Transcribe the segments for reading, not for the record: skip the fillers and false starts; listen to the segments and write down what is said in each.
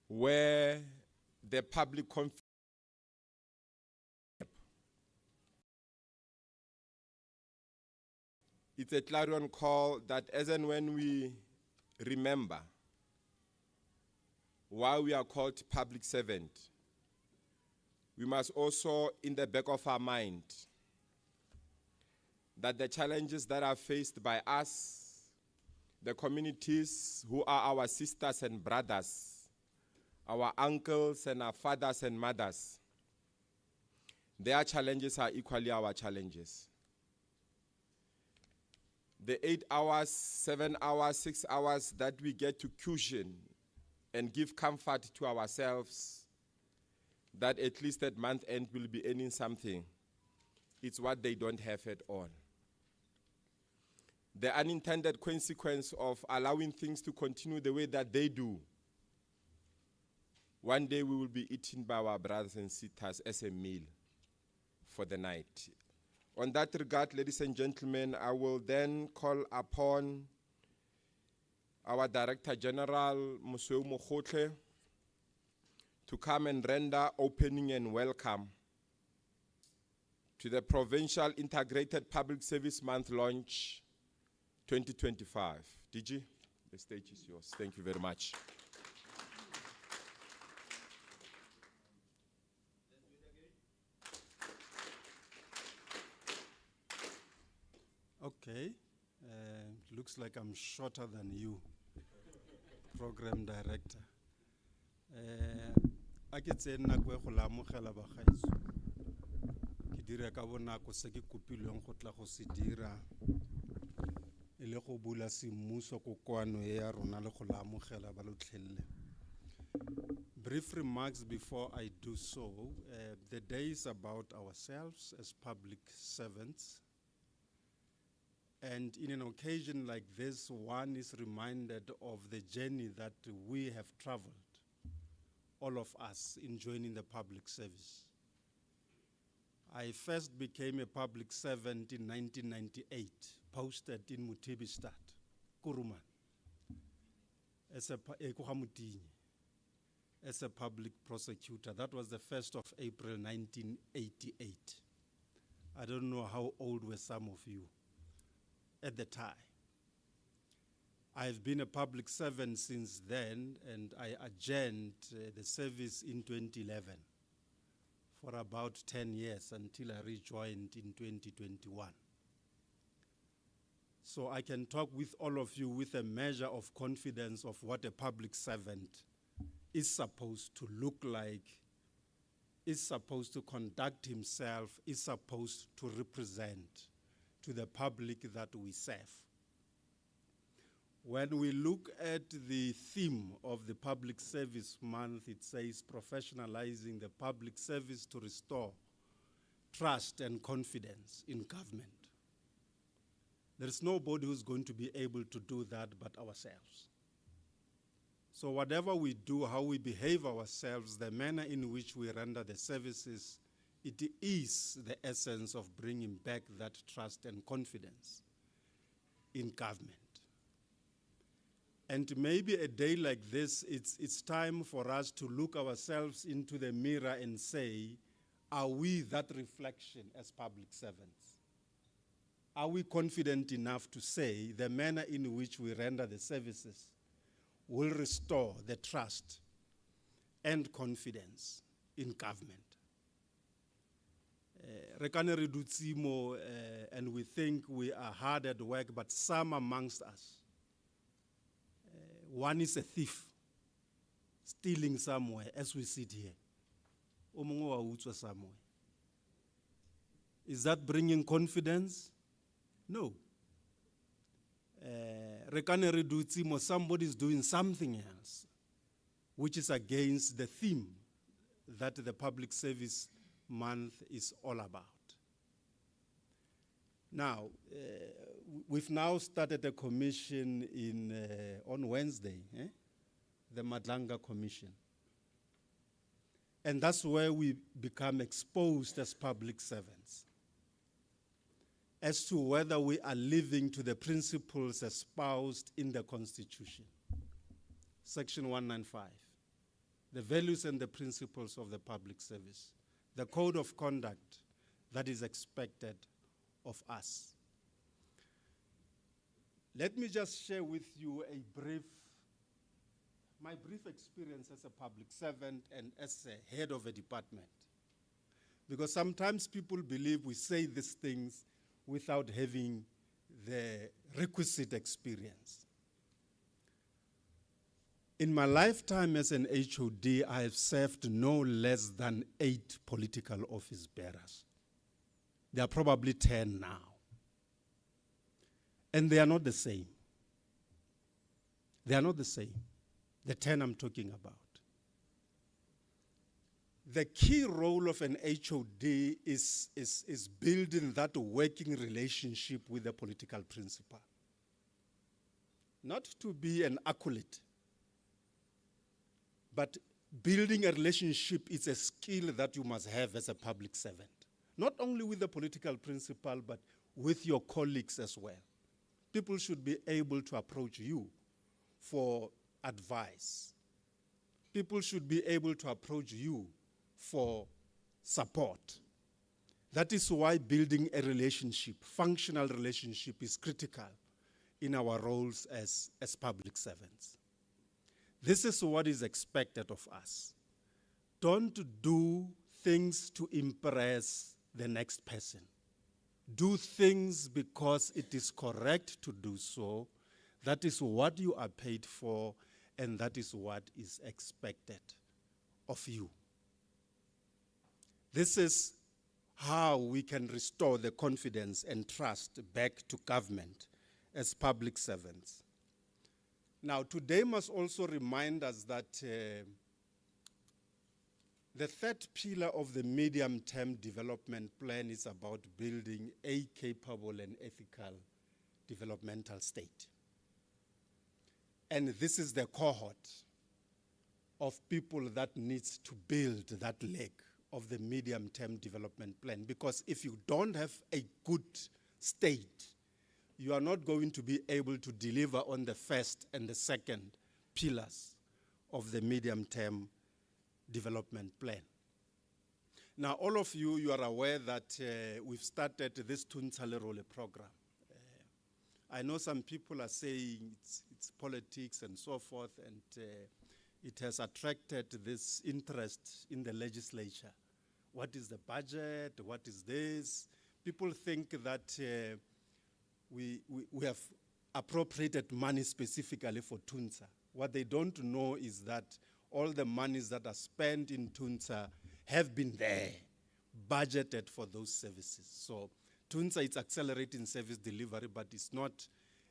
where the public confidence. It's a clarion call that as and when we remember why we are called public servant, we must also, in the back of our mind, that the challenges that are faced by us, the communities who are our sisters and brothers, our uncles and our fathers and mothers, their challenges are equally our challenges. The 8 hours, 7 hours, 6 hours that we get to cushion and give comfort to ourselves, that at least at month end we'll be earning something, it's what they don't have at all. The unintended consequence of allowing things to continue the way that they do, one day we will be eaten by our brothers and sisters as a meal for the night. On that regard, ladies and gentlemen, I will then call upon our Director General, Mosweu Mokgotle, to come and render opening and welcome to the Provincial Integrated Public Service Month launch 2025. DG, the stage is yours. Thank you very much. Okay, looks like I'm shorter than you, Program Director. A ke tse nna kwe go lamogela bagaetsho. Ke dira ka bonako se ke kopilweng go tla go se dira e le go bula semmuso kokoano e ya rona le go lamogela ba lotlhelle. Brief remarks before I do so. The day is about ourselves as public servants. And in an occasion like this, one is reminded of the journey that we have traveled, all of us, in joining the public service. I first became a public servant in 1998, posted in Mutibistad, Kuruman, as a public prosecutor. That was the 1st of April 1988. I don't know how old were some of you at the time. I've been a public servant since then, and I adjourned the service in 2011 for about 10 years until I rejoined in 2021. So I can talk with all of you with a measure of confidence of what a public servant is supposed to look like, is supposed to conduct himself, is supposed to represent to the public that we serve. When we look at the theme of the Public Service Month, it says professionalizing the public service to restore trust and confidence in government. There is nobody who's going to be able to do that but ourselves. So whatever we do, how we behave ourselves, the manner in which we render the services, it is the essence of bringing back that trust and confidence in government. And maybe a day like this, it's time for us to look ourselves into the mirror and say, are we that reflection as public servants? Are we confident enough to say the manner in which we render the services will restore the trust and confidence in government? And we think we are hard at work, but some amongst us, one is a thief, stealing somewhere as we sit here. Somewhere. Is that bringing confidence? No. Somebody is doing something else, which is against the theme that the Public Service Month is all about. Now, we've now started a commission on Wednesday, the Madlanga Commission. And that's where we become exposed as public servants as to whether we are living to the principles espoused in the Constitution, Section 195. the values and the principles of the public service, the code of conduct that is expected of us. Let me just share with you my brief experience as a public servant and as a head of a department. Because sometimes people believe we say these things without having the requisite experience. In my lifetime as an HOD, I have served no less than 8 political office bearers. There are probably 10 now. And they are not the same. They are not the same. The 10 I'm talking about. The key role of an HOD is building that working relationship with the political principal. Not to be an acolyte, but building a relationship is a skill that you must have as a public servant. Not only with the political principal, but with your colleagues as well. People should be able to approach you for advice. People should be able to approach you for support. That is why building a relationship, functional relationship, is critical in our roles as public servants. This is what is expected of us. Don't do things to impress the next person. Do things because it is correct to do so. That is what you are paid for, and that is what is expected of you. This is how we can restore the confidence and trust back to government as public servants. Now, today must also remind us that the third pillar of the medium-term development plan is about building a capable and ethical developmental state. And this is the cohort of people that needs to build that leg of the medium-term development plan. Because if you don't have a good state, you are not going to be able to deliver on the first and the second pillars of the medium-term development plan. Now, all of you, you are aware that we've started this Tunsalerole program. I know some people are saying it's politics and so forth, and it has attracted this interest in the legislature. What is the budget? What is this? People think that we have appropriated money specifically for Tunsa. What they don't know is that all the monies that are spent in Tunsa have been there, budgeted for those services. So Tunsa is accelerating service delivery, but it's not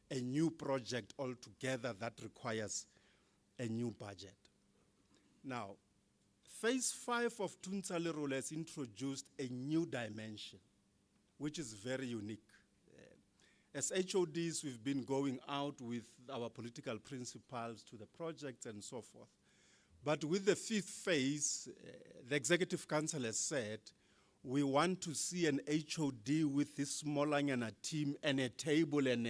a new project altogether that requires a new budget. Now, phase 5 of Tunsalerole has introduced a new dimension, which is very unique. As HODs, we've been going out with our political principals to the projects and so forth. But with the 5th phase, the Executive Council has said, we want to see an HOD with this Smolanyana team and a table and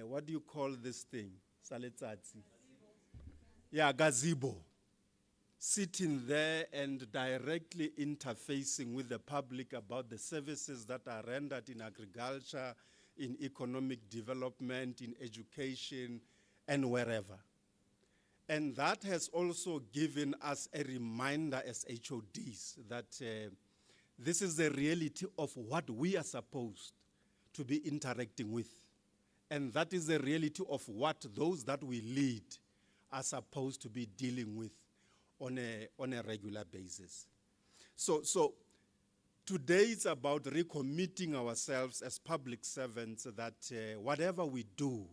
what do you call this thing? Saletsatsi. Yeah, gazebo. Sitting there and directly interfacing with the public about the services that are rendered in agriculture, in economic development, in education, and wherever. And that has also given us a reminder as HODs that this is the reality of what we are supposed to be interacting with. And that is the reality of what those that we lead are supposed to be dealing with on a regular basis. So today it's about recommitting ourselves as public servants that whatever we do,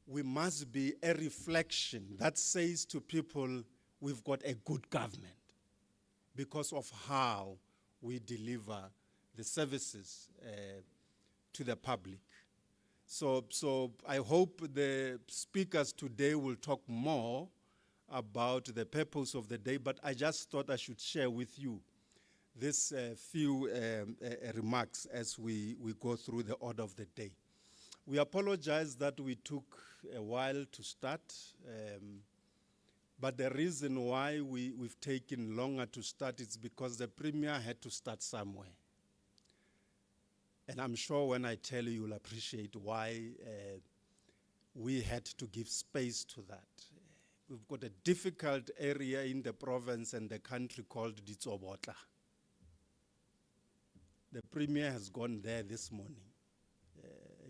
we must be a reflection that says to people, we've got a good government because of how we deliver the services to the public. So I hope the speakers today will talk more about the purpose of the day, but I just thought I should share with you this few remarks as we go through the order of the day. We apologize that we took a while to start, But the reason why we've taken longer to start is because the Premier had to start somewhere. And I'm sure when I tell you, you'll appreciate why we had to give space to that. We've got a difficult area in the province and the country called Ditsobotla. The Premier has gone there this morning.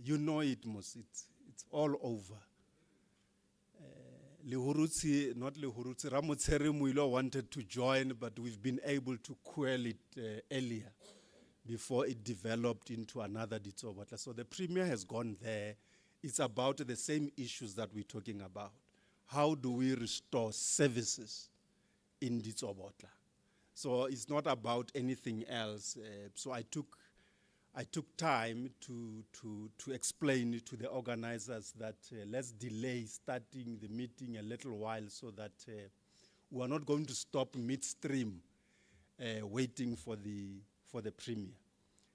You know it, Mos. It's all over. Lehurutsi, not Lehurutsi, Ramotsere Muilo wanted to join, but we've been able to quell it earlier before it developed into another Ditsobotla. So the Premier has gone there. It's about the same issues that we're talking about. How do we restore services in Ditsobotla? So it's not about anything else. So I took time to explain to the organizers that let's delay starting the meeting a little while so that we are not going to stop midstream waiting for the Premier.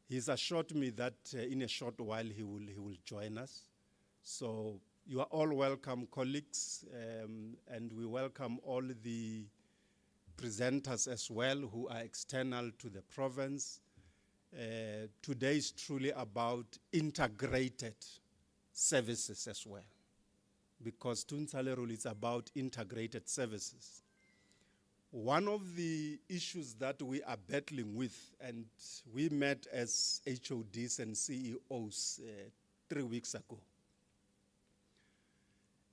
He's assured me that in a short while he will join us. So you are all welcome, colleagues, and we welcome all the presenters as well who are external to the province. Today is truly about integrated services as well, because Tunsalerul is about integrated services. One of the issues that we are battling with, and we met as HODs and CEOs 3 weeks ago,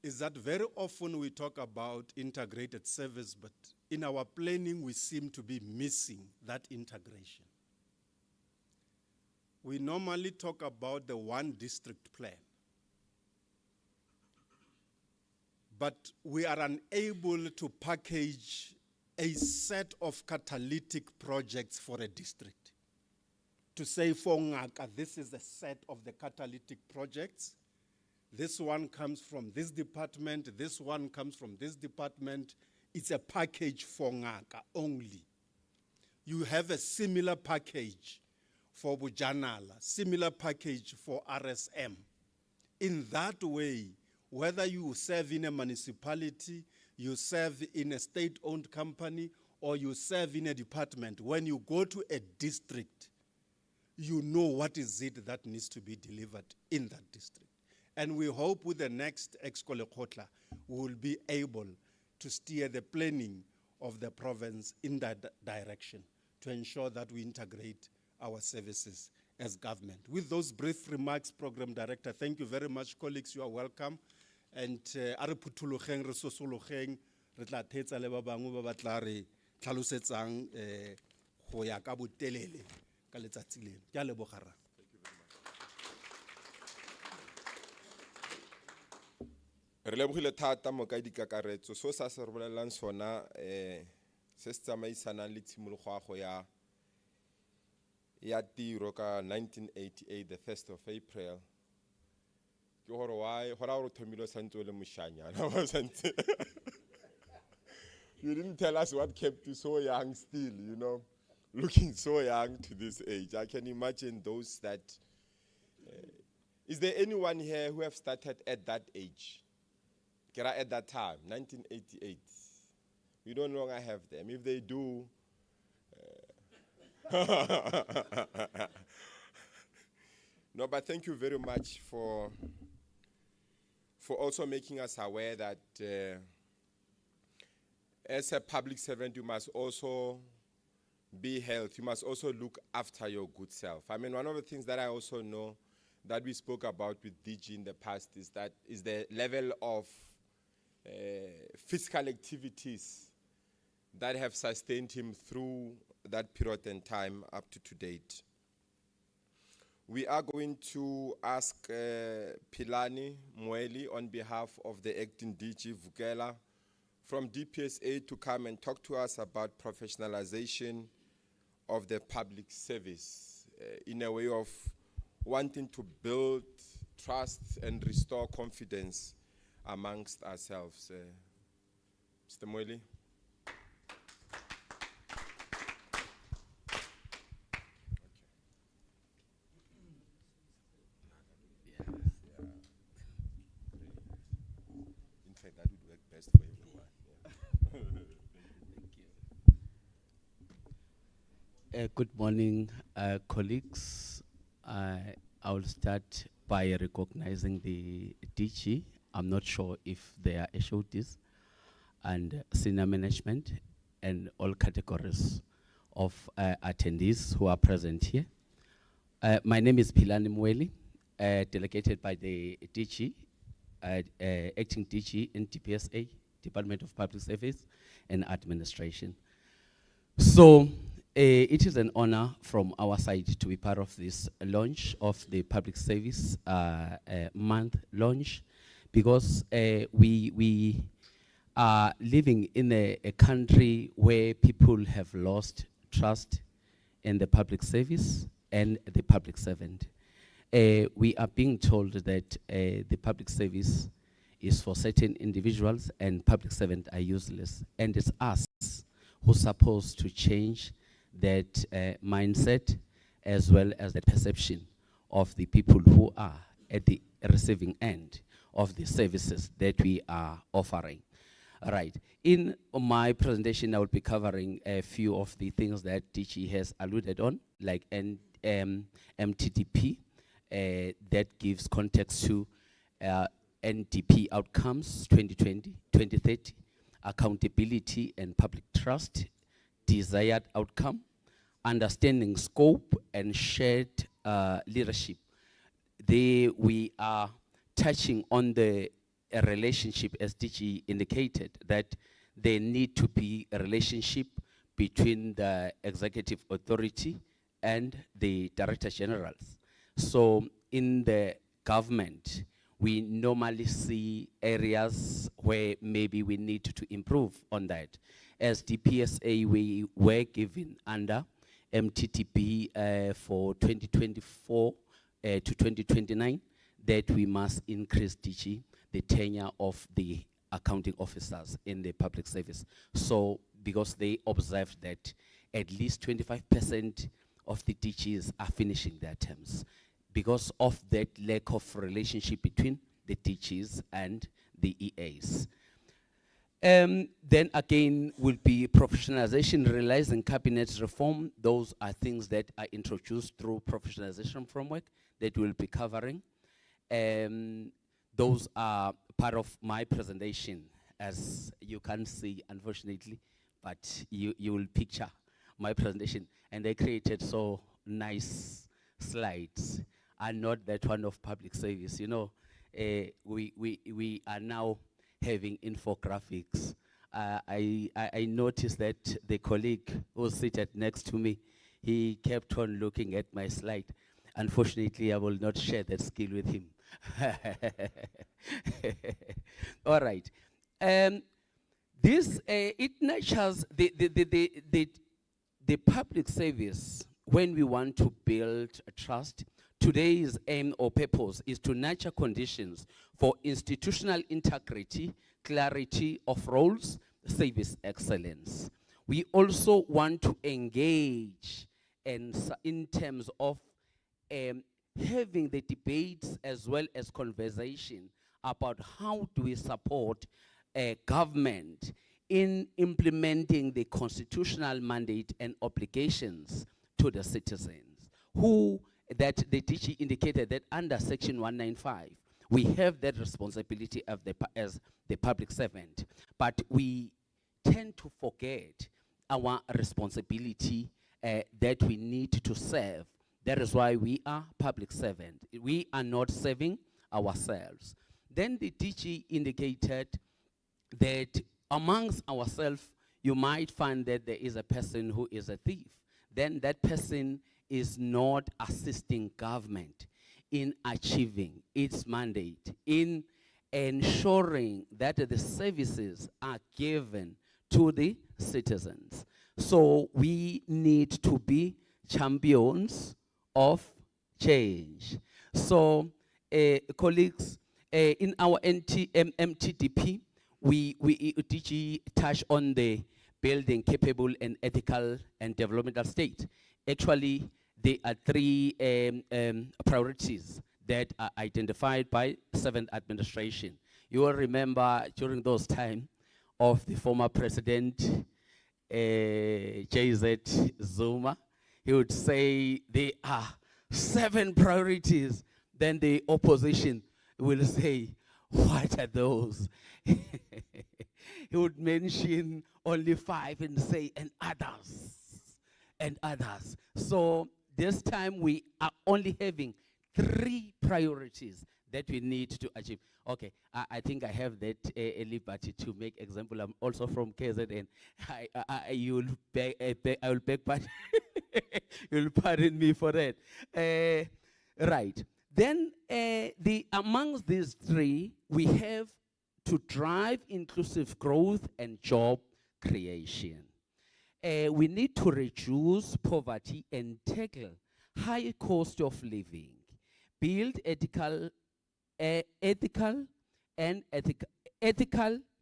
is that very often we talk about integrated service, but in our planning we seem to be missing that integration. We normally talk about the one district plan, but we are unable to package a set of catalytic projects for a district. To say for Ngaka, this is a set of the catalytic projects. This one comes from this department, this one comes from this department. It's a package for Ngaka only. You have a similar package for Bujanala, similar package for RSM. In that way, whether you serve in a municipality, you serve in a state-owned company, or you serve in a department, when you go to a district, you know what is it that needs to be delivered in that district. And we hope with the next Exco Lekgotla, we will be able to steer the planning of the province in that direction to ensure that we integrate our services as government. With those brief remarks, Program Director, thank you very much. Colleagues, you are welcome. And a re phuthulogeng, re sosologeng, re tla thetsa le ba bangwe ba tla re tlhalosetsang go ya ka botelele ka letsatsi leno. Ke a leboga rra. Re lebogile thata mokaedi kakaretso so sa se re bolelang sona se se tsamaisanang le tshimologo ya tiro ka 1988, the 1st of April. Ke gore why gora go thomile santse le moshanyana wa santse. You didn't tell us what kept you so young still, you know, looking so young to this age. I can imagine those that is there anyone here who have started at that age? At that time, 1988. We don't longer have them. If they do, no, but thank you very much for also making us aware that as a public servant, you must also be healthy. You must also look after your good self. I mean, one of the things that I also know that we spoke about with DG in the past is the level of physical activities that have sustained him through that period and time up to date. We are going to ask Philani Moeli on behalf of the acting DG Vukela from DPSA to come and talk to us about professionalization of the public service in a way of wanting to build trust and restore confidence amongst ourselves. Mr. Moeli. In fact, that would work best for everyone. Yeah. Good morning, colleagues. I will start by recognizing the DG. I'm not sure if they are HODs and senior management and all categories of attendees who are present here. My name is Pilani Mweli, delegated by the DG, acting DG in DPSA, Department of Public Service and Administration. So it is an honor from our side to be part of this launch of the Public Service Month launch, because we are living in a country where people have lost trust in the public service and the public servant. We are being told that the public service is for certain individuals and public servants are useless, and it's us who's supposed to change that mindset as well as the perception of the people who are at the receiving end of the services that we are offering. All right. In my presentation, I will be covering a few of the things that DG has alluded on, like MTDP, that gives context to NDP outcomes 2020-2030, accountability and public trust, desired outcome, understanding scope, and shared leadership. We are touching on the relationship, as DG indicated, that there need to be a relationship between the executive authority and the director generals. So in the government, we normally see areas where maybe we need to improve on that. As DPSA, we were given under MTTP for 2024 to 2029 that we must increase DG, the tenure of the accounting officers in the public service. So because they observed that at least 25% of the DGs are finishing their terms, because of that lack of relationship between the DGs and the EAs. Then again will be professionalization, realizing cabinet reform. Those are things that are introduced through professionalization framework that we'll be covering. Those are part of my presentation, as you can see, unfortunately, but you will picture my presentation. And I created so nice slides. And not that one of public service. You know, we are now having infographics. I noticed that the colleague who seated next to me, he kept on looking at my slide. Unfortunately, I will not share that skill with him. All right. This it nurtures the public service when we want to build a trust. Today's aim or purpose is to nurture conditions for institutional integrity, clarity of roles, service excellence. We also want to engage in terms of having the debates as well as conversation about how do we support government in implementing the constitutional mandate and obligations to the citizens, who that the DG indicated that under Section 195, we have that responsibility of as the public servant, but we tend to forget our responsibility that we need to serve. That is why we are public servant. We are not serving ourselves. Then the DG indicated that amongst ourselves, you might find that there is a person who is a thief. Then that person is not assisting government in achieving its mandate, in ensuring that the services are given to the citizens. So we need to be champions of change. So colleagues, in our MTDP, DG touch on the building capable and ethical and developmental state. Actually, there are three priorities that are identified by servant administration. You will remember during those times of the former president, JZ Zuma, he would say there are 7 priorities. Then the opposition will say, what are those? He would mention only 5 and say, and others, and others. So this time we are only having 3 priorities that we need to achieve. Okay, I think I have that liberty to make example. I'm also from KZN. I will beg pardon. You'll pardon me for that. Right. Then amongst these 3, we have to drive inclusive growth and job creation. We need to reduce poverty and tackle high cost of living, build ethical,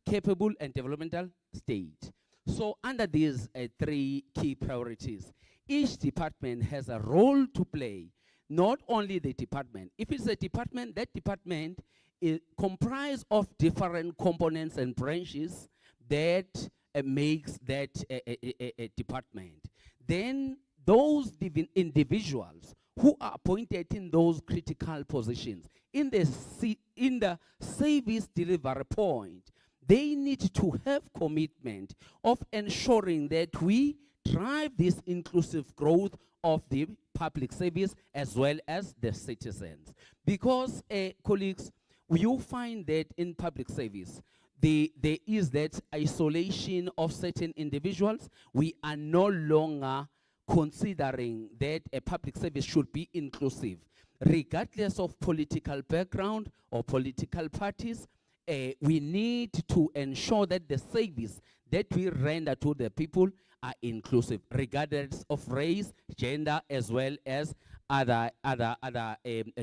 capable, and developmental state. So under these 3 key priorities, each department has a role to play. Not only the department. If it's a department, that department is comprised of different components and branches that makes that a department. Then those individuals who are appointed in those critical positions in the service delivery point, they need to have commitment of ensuring that we drive this inclusive growth of the public service as well as the citizens. Because, colleagues, you find that in public service, there is that isolation of certain individuals. We are no longer considering that a public service should be inclusive. Regardless of political background or political parties, we need to ensure that the service that we render to the people are inclusive, regardless of race, gender, as well as other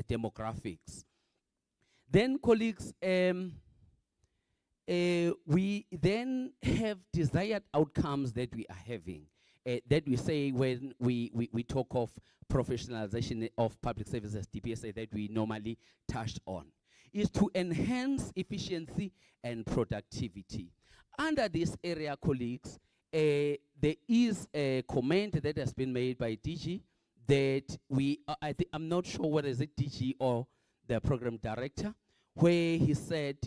demographics. Then, colleagues, we then have desired outcomes that we are having, that we say when we talk of professionalization of public services, DPSA, that we normally touched on, is to enhance efficiency and productivity. Under this area, colleagues, there is a comment that has been made by DG that I'm not sure whether it's DG or the program director, where he said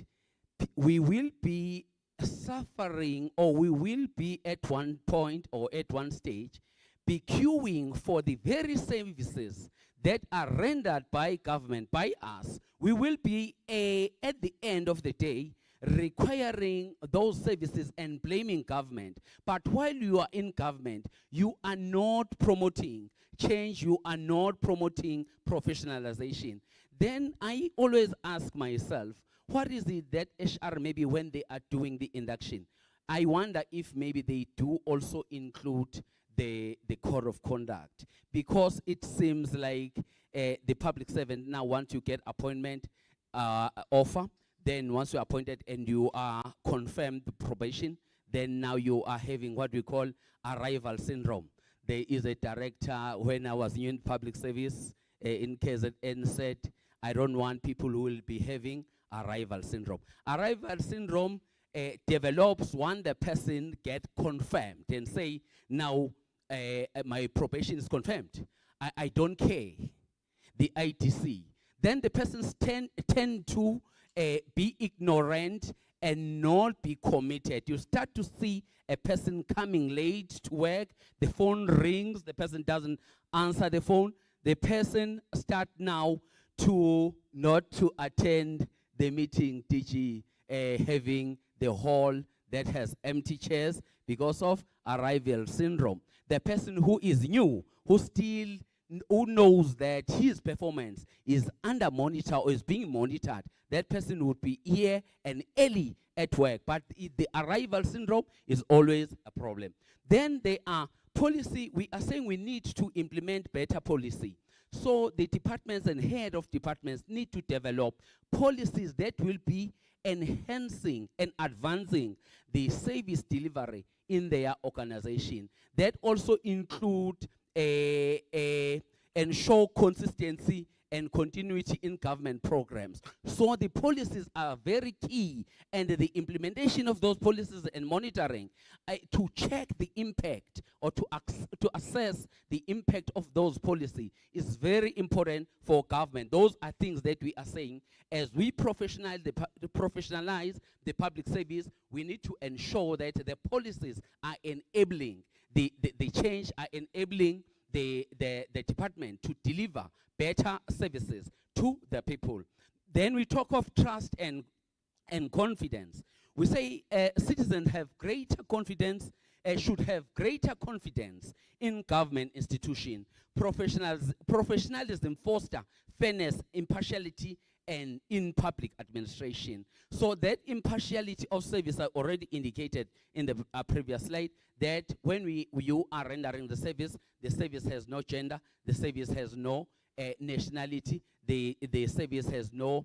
we will be suffering, or we will be at one point or at one stage be queuing for the very services that are rendered by government, by us. We will be at the end of the day requiring those services and blaming government. But while you are in government, you are not promoting change, you are not promoting professionalization. Then I always ask myself, what is it that HR, maybe when they are doing the induction, I wonder if maybe they do also include the code of conduct, because it seems like the public servant now, once you get appointment offer, then once you're appointed and you are confirmed probation, then now you are having what we call arrival syndrome. There is a director, when I was in public service in KZN, said, I don't want people who will be having arrival syndrome. Arrival syndrome develops when the person get confirmed and say, now my probation is confirmed. I don't care, the ITC. Then the persons tend to be ignorant and not be committed. You start to see a person coming late to work, the phone rings, the person doesn't answer the phone, the person start now to not to attend the meeting, DG, having the hall that has empty chairs because of arrival syndrome. The person who is new, who knows that his performance is under monitor or is being monitored, that person would be here and early at work. But the arrival syndrome is always a problem. Then there are policy. We are saying we need to implement better policy. So the departments and head of departments need to develop policies that will be enhancing and advancing the service delivery in their organization. That also include ensure consistency and continuity in government programs. So the policies are very key, and the implementation of those policies and monitoring to check the impact or to assess the impact of those policies is very important for government. Those are things that we are saying as we professionalize the public service. We need to ensure that the policies are enabling the change, are enabling the department to deliver better services to the people. Then we talk of trust and confidence. We say citizens have greater confidence, should have greater confidence in government institution. Professionalism foster fairness, impartiality, and in public administration. So that impartiality of service I already indicated in the previous slide, that when you are rendering the service has no gender, the service has no nationality, the service has no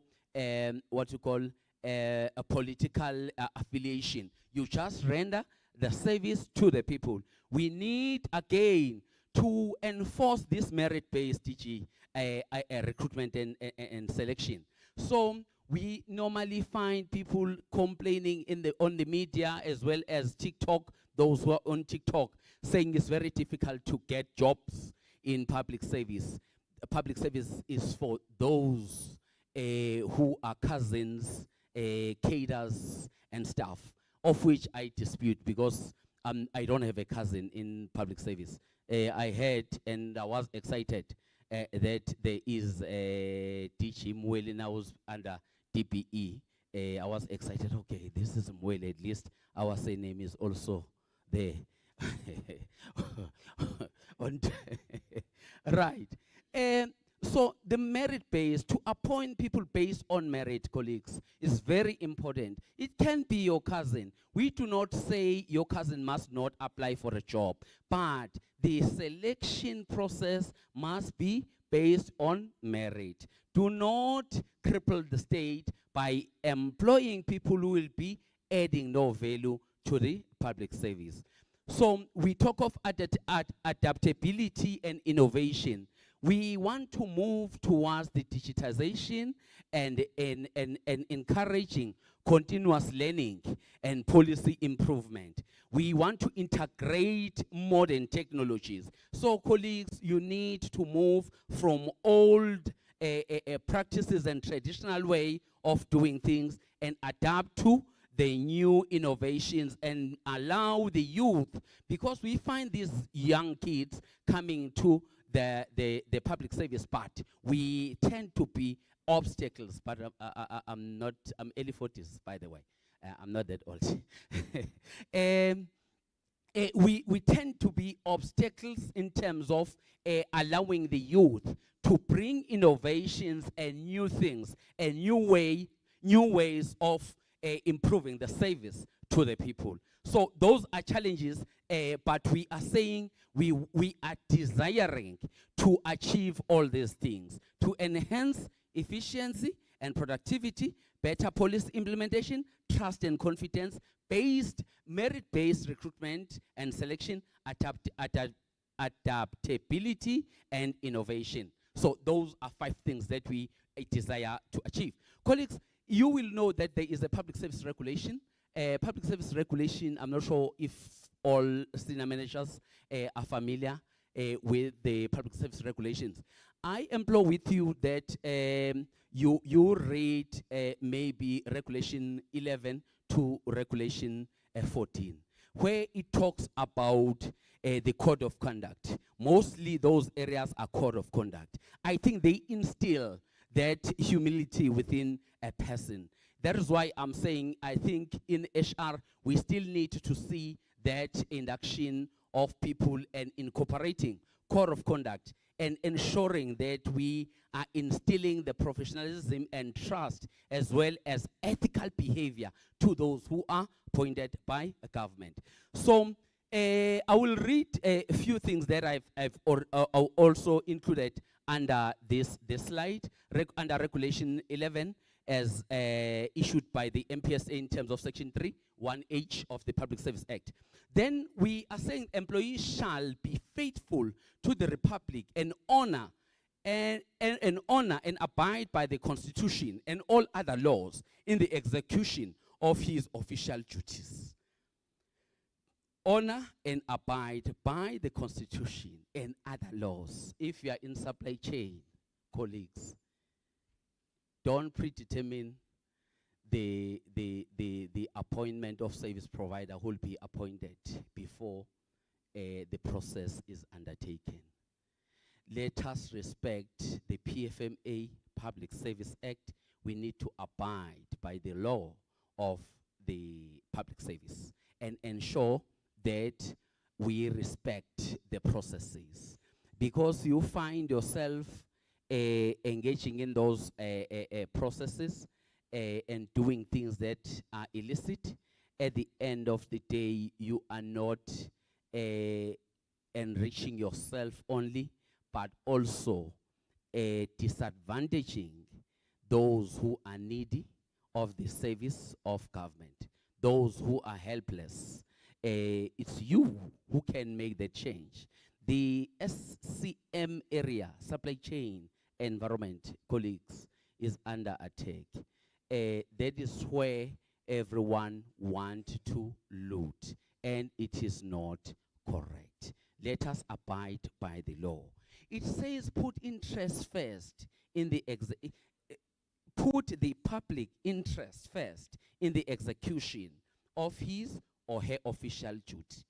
what you call a political affiliation. You just render the service to the people. We need again to enforce this merit-based DG recruitment and selection. So we normally find people complaining on the media as well as TikTok, those who are on TikTok, saying it's very difficult to get jobs in public service. Public service is for those who are cousins, cadres, and staff, of which I dispute because I don't have a cousin in public service. I heard and I was excited that there is DG Mwele now under DPE. I was excited, okay, this is Mwele, at least our surname is also there. Right. So the merit base, to appoint people based on merit, colleagues, is very important. It can be your cousin. We do not say your cousin must not apply for a job, but the selection process must be based on merit. Do not cripple the state by employing people who will be adding no value to the public service. So we talk of adaptability and innovation. We want to move towards the digitization and encouraging continuous learning and policy improvement. We want to integrate modern technologies. So colleagues, you need to move from old practices and traditional way of doing things and adapt to the new innovations and allow the youth, because we find these young kids coming to the public service part, we tend to be obstacles, but I'm early 40s, by the way. I'm not that old. We tend to be obstacles in terms of allowing the youth to bring innovations and new things and new ways of improving the service to the people. So those are challenges, but we are saying we are desiring to achieve all these things, to enhance efficiency and productivity, better policy implementation, trust and confidence, merit-based recruitment and selection, adaptability and innovation. So those are 5 things that we desire to achieve. Colleagues, you will know that there is a public service regulation. Public service regulation, I'm not sure if all senior managers are familiar with the public service regulations. I implore with you that you read maybe Regulation 11 to Regulation 14, where it talks about the code of conduct. Mostly those areas are code of conduct. I think they instill that humility within a person. That is why I'm saying I think in HR we still need to see that induction of people and incorporating code of conduct and ensuring that we are instilling the professionalism and trust as well as ethical behavior to those who are appointed by a government. So I will read a few things that I've also included under this slide, under Regulation 11, as issued by the MPSA in terms of Section 3(1)(h) of the Public Service Act. Then we are saying employees shall be faithful to the Republic and honor and honor and abide by the Constitution and all other laws in the execution of his official duties. Honor and abide by the Constitution and other laws. If you are in supply chain, colleagues, don't predetermine the appointment of service provider who will be appointed before the process is undertaken. Let us respect the PFMA, Public Service Act. We need to abide by the law of the public service and ensure that we respect the processes. Because you find yourself engaging in those processes and doing things that are illicit, at the end of the day, you are not enriching yourself only, but also disadvantaging those who are needy of the service of government, those who are helpless. It's you who can make the change. The SCM area, supply chain environment, colleagues, is under attack. That is where everyone wants to loot, and it is not correct. Let us abide by the law. It says put interest first in the put the public interest first in the execution of his or her official duty.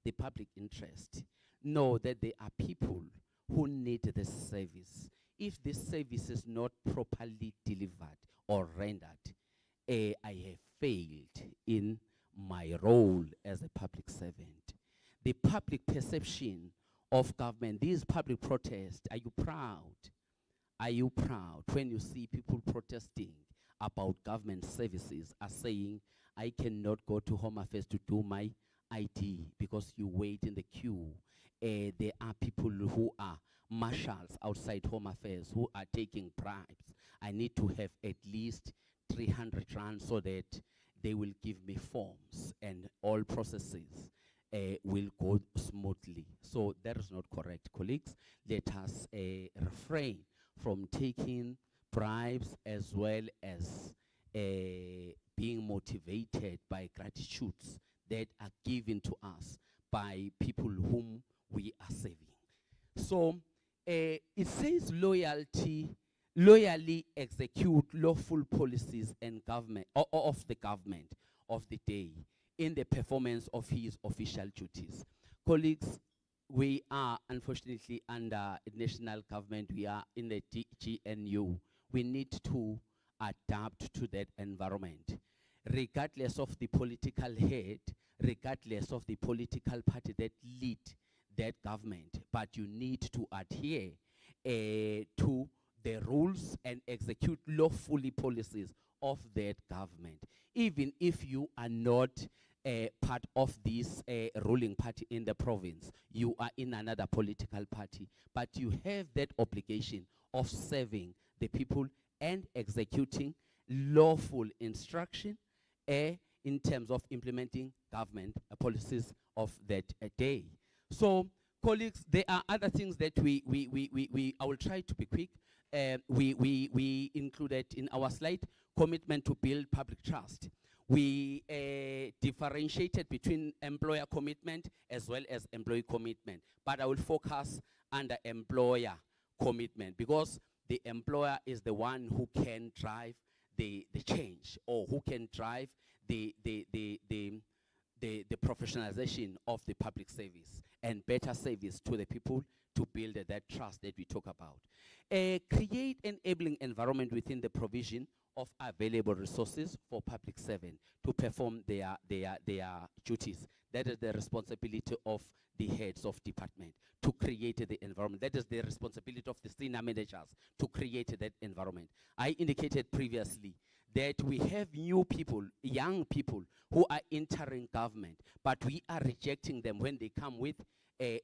The public interest. Know that there are people who need this service. If this service is not properly delivered or rendered, I have failed in my role as a public servant. The public perception of government, these public protests, are you proud? Are you proud when you see people protesting about government services, are saying, I cannot go to Home Affairs to do my ID because you wait in the queue. There are people who are marshals outside Home Affairs who are taking bribes. I need to have at least 300 rand so that they will give me forms and all processes will go smoothly. So that is not correct, colleagues. Let us refrain from taking bribes as well as being motivated by gratitudes that are given to us by people whom we are saving. So it says loyally execute lawful policies and government or of the government of the day in the performance of his official duties. Colleagues, we are unfortunately under national government. We are in the GNU. We need to adapt to that environment, regardless of the political head, regardless of the political party that lead that government. But you need to adhere to the rules and execute lawfully policies of that government. Even if you are not part of this ruling party in the province, you are in another political party, but you have that obligation of serving the people and executing lawful instruction in terms of implementing government policies of that day. So, colleagues, there are other things that I will try to be quick. We included in our slide commitment to build public trust. We differentiated between employer commitment as well as employee commitment, but I will focus under employer commitment because the employer is the one who can drive the change, or who can drive the professionalization of the public service and better service to the people to build that trust that we talk about. Create enabling environment within the provision of available resources for public servants to perform their duties. That is the responsibility of the heads of department to create the environment. That is the responsibility of the senior managers to create that environment. I indicated previously that we have new people, young people who are entering government, but we are rejecting them when they come with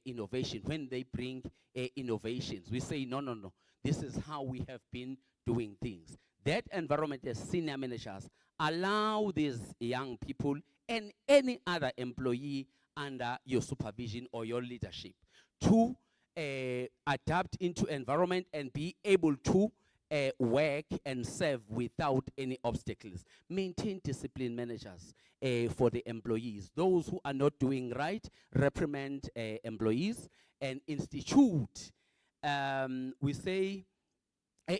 innovation, when they bring innovations. We say, no, this is how we have been doing things. That environment as senior managers allow these young people and any other employee under your supervision or your leadership to adapt into environment and be able to work and serve without any obstacles. Maintain discipline managers for the employees. Those who are not doing right, reprimand employees and institute, we say,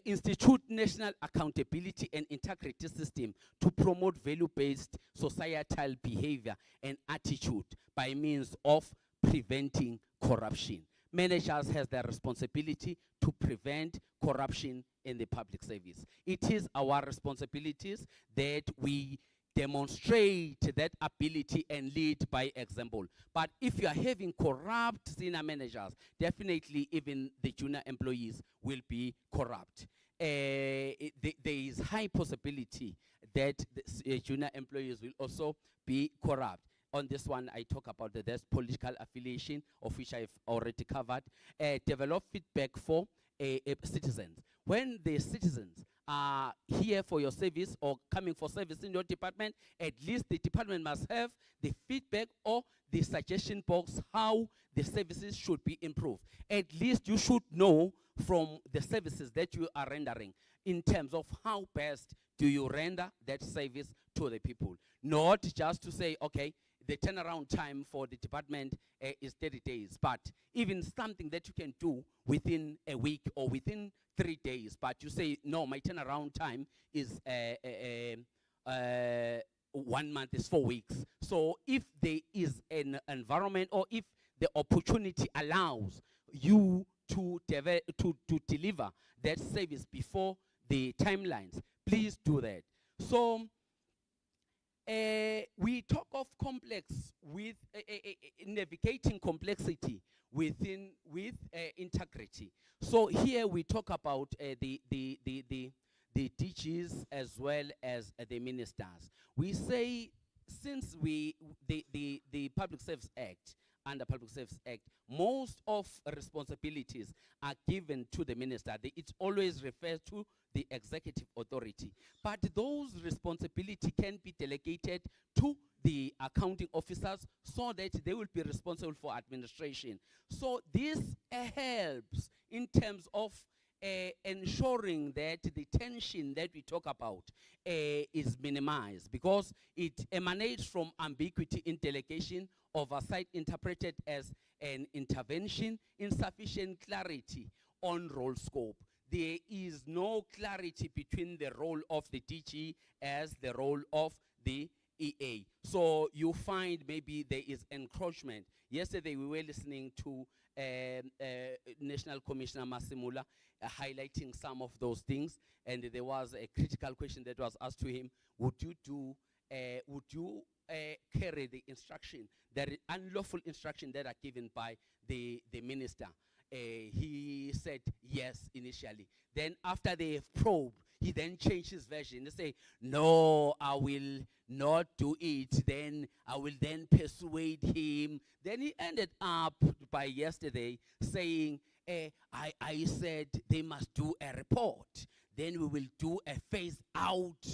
institute national accountability and integrity system to promote value-based societal behavior and attitude by means of preventing corruption. Managers has their responsibility to prevent corruption in the public service. It is our responsibilities that we demonstrate that ability and lead by example. But if you are having corrupt senior managers, definitely even the junior employees will be corrupt. There is high possibility that the junior employees will also be corrupt. On this one, I talk about there's political affiliation, of which I've already covered. Develop feedback for citizens. When the citizens are here for your service or coming for service in your department, at least the department must have the feedback or the suggestion box how the services should be improved. At least you should know from the services that you are rendering in terms of how best do you render that service to the people. Not just to say, okay, the turnaround time for the department is 30 days, but even something that you can do within a week or within 3 days, but you say, no, my turnaround time is 1 month is 4 weeks. So if there is an environment or if the opportunity allows you to deliver that service before the timelines, please do that. So we talk of complex with navigating complexity with integrity. So here we talk about the DGs as well as the ministers. We say since the Public Service Act, under Public Service Act, most of responsibilities are given to the minister. It always refers to the executive authority. But those responsibilities can be delegated to the accounting officers so that they will be responsible for administration. So this helps in terms of ensuring that the tension that we talk about is minimized, because it emanates from ambiguity in delegation, oversight interpreted as an intervention, insufficient clarity on role scope. There is no clarity between the role of the DG as the role of the EA. So you find maybe there is encroachment. Yesterday we were listening to National Commissioner Masimula highlighting some of those things, and there was a critical question that was asked to him: would you carry the instruction, that unlawful instruction that are given by the minister? He said yes initially. Then after they have probed, he then changed his version. They say, no, I will not do it. Then I will then persuade him. Then he ended up by yesterday saying, I said they must do a report. Then we will do a phase out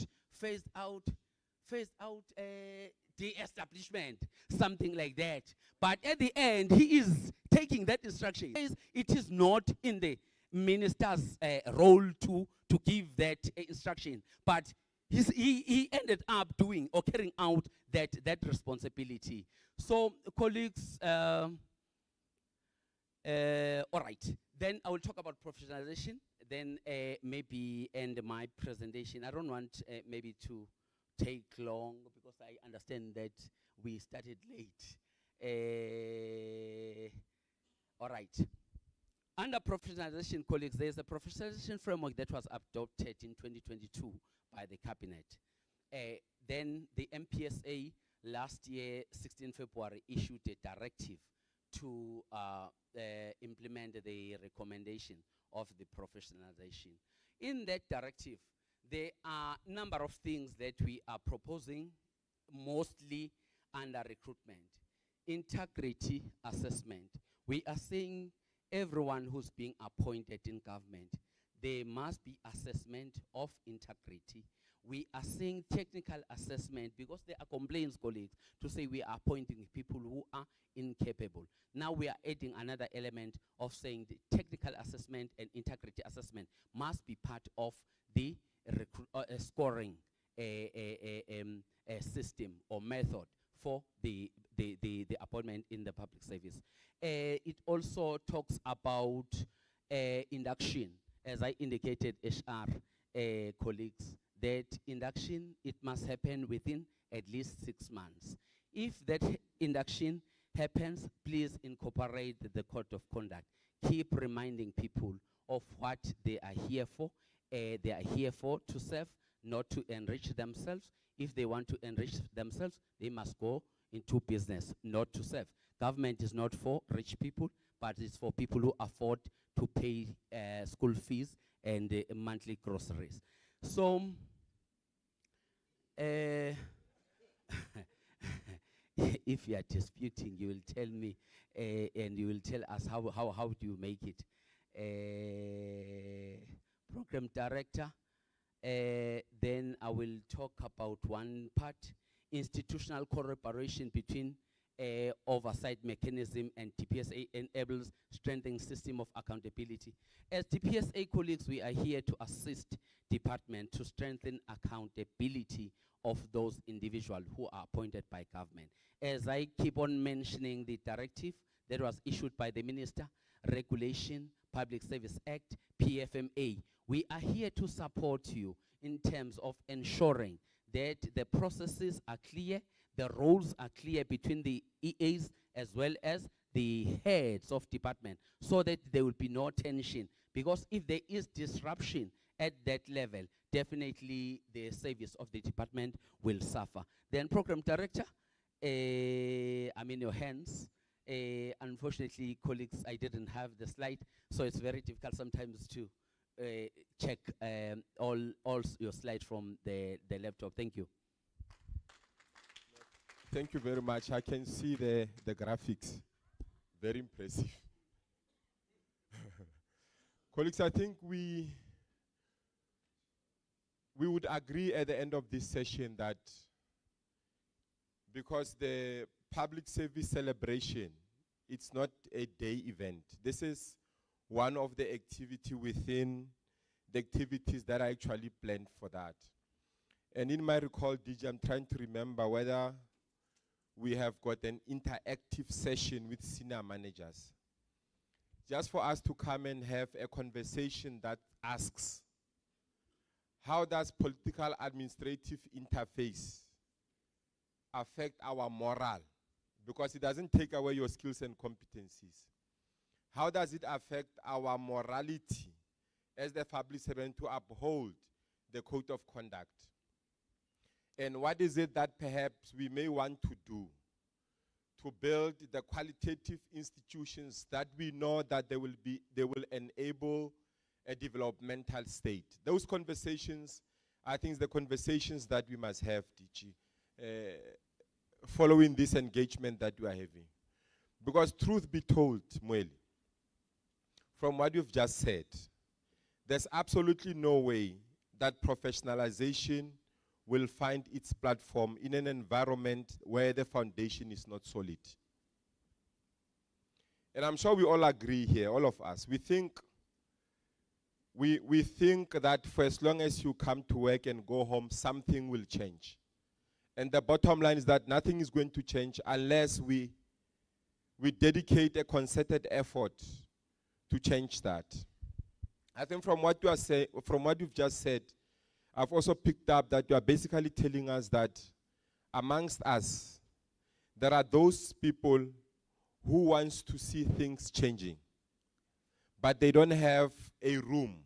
de-establishment, something like that. But at the end, he is taking that instruction. It is not in the minister's role to give that instruction, but he ended up doing or carrying out that responsibility. So, colleagues, all right. Then I will talk about professionalization. Then maybe end my presentation. I don't want maybe to take long, because I understand that we started late. All right. Under professionalization, colleagues, there's a professionalization framework that was adopted in 2022 by the cabinet. Then the MPSA last year, 16 February, issued a directive to implement the recommendation of the professionalization. In that directive, there are a number of things that we are proposing, mostly under recruitment. Integrity assessment. We are saying everyone who's being appointed in government, there must be assessment of integrity. we are seeing technical assessment because there are complaints, colleagues, to say we are appointing people who are incapable. Now we are adding another element of saying the technical assessment and integrity assessment must be part of the scoring system or method for the appointment in the public service. It also talks about induction, as I indicated, HR colleagues, that induction, it must happen within at least 6 months. If that induction happens, please incorporate the code of conduct. Keep reminding people of what they are here for. They are here for to serve, not to enrich themselves. If they want to enrich themselves, they must go into business, not to serve. Government is not for rich people, but it's for people who afford to pay school fees and monthly groceries. So, if you are disputing, you will tell me, and you will tell us how do you make it. Program director, then I will talk about one part, institutional collaboration between oversight mechanism and TPSA enables strengthening system of accountability. As TPSA colleagues, we are here to assist department to strengthen accountability of those individuals who are appointed by government. As I keep on mentioning the directive that was issued by the minister, Regulation, Public Service Act, PFMA, we are here to support you in terms of ensuring that the processes are clear, the roles are clear between the EAs as well as the heads of department, so that there will be no tension. Because if there is disruption at that level, definitely the service of the department will suffer. Then program director, I'm in your hands. Unfortunately, colleagues, I didn't have the slide, so it's very difficult sometimes to check all your slides from the laptop. Thank you. Thank you very much. I can see the graphics. Very impressive. Colleagues, I think we would agree at the end of this session that because the public service celebration, it's not a day event. This is one of the activity within the activities that I actually planned for that. And in my recall, DJ, I'm trying to remember whether we have got an interactive session with senior managers, just for us to come and have a conversation that asks, how does political administrative interface affect our morale? Because it doesn't take away your skills and competencies. How does it affect our morality as the public servant to uphold the code of conduct? And what is it that perhaps we may want to do to build the qualitative institutions that we know that they will enable a developmental state? Those conversations, I think, is the conversations that we must have, DG, following this engagement that we are having. Because truth be told, Mweli, from what you've just said, there's absolutely no way that professionalization will find its platform in an environment where the foundation is not solid. And I'm sure we all agree here, all of us. We think that for as long as you come to work and go home, something will change. And the bottom line is that nothing is going to change unless we dedicate a concerted effort to change that. I think from what you've just said, I've also picked up that you are basically telling us that amongst us, there are those people who wants to see things changing, but they don't have a room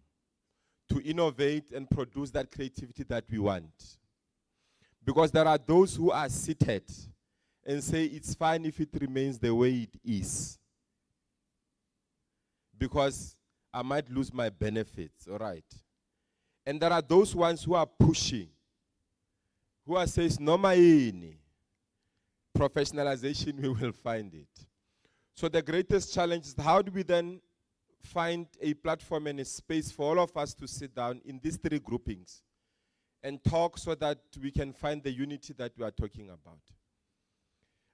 to innovate and produce that creativity that we want. Because there are those who are seated and say it's fine if it remains the way it is, because I might lose my benefits, all right? And there are those ones who are pushing, who are saying, no maini, professionalization, we will find it. So the greatest challenge is how do we then find a platform and a space for all of us to sit down in these three groupings and talk so that we can find the unity that we are talking about.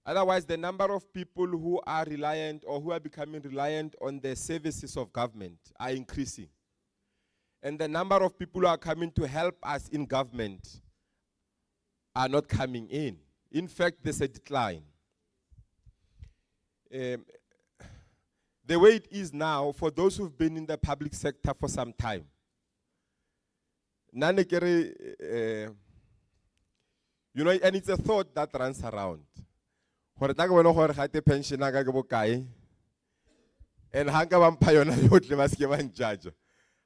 Otherwise, the number of people who are reliant or who are becoming reliant on the services of government are increasing. And the number of people who are coming to help us in government are not coming in. In fact, there's a decline. The way it is now, for those who've been in the public sector for some time, and it's a thought that runs around. And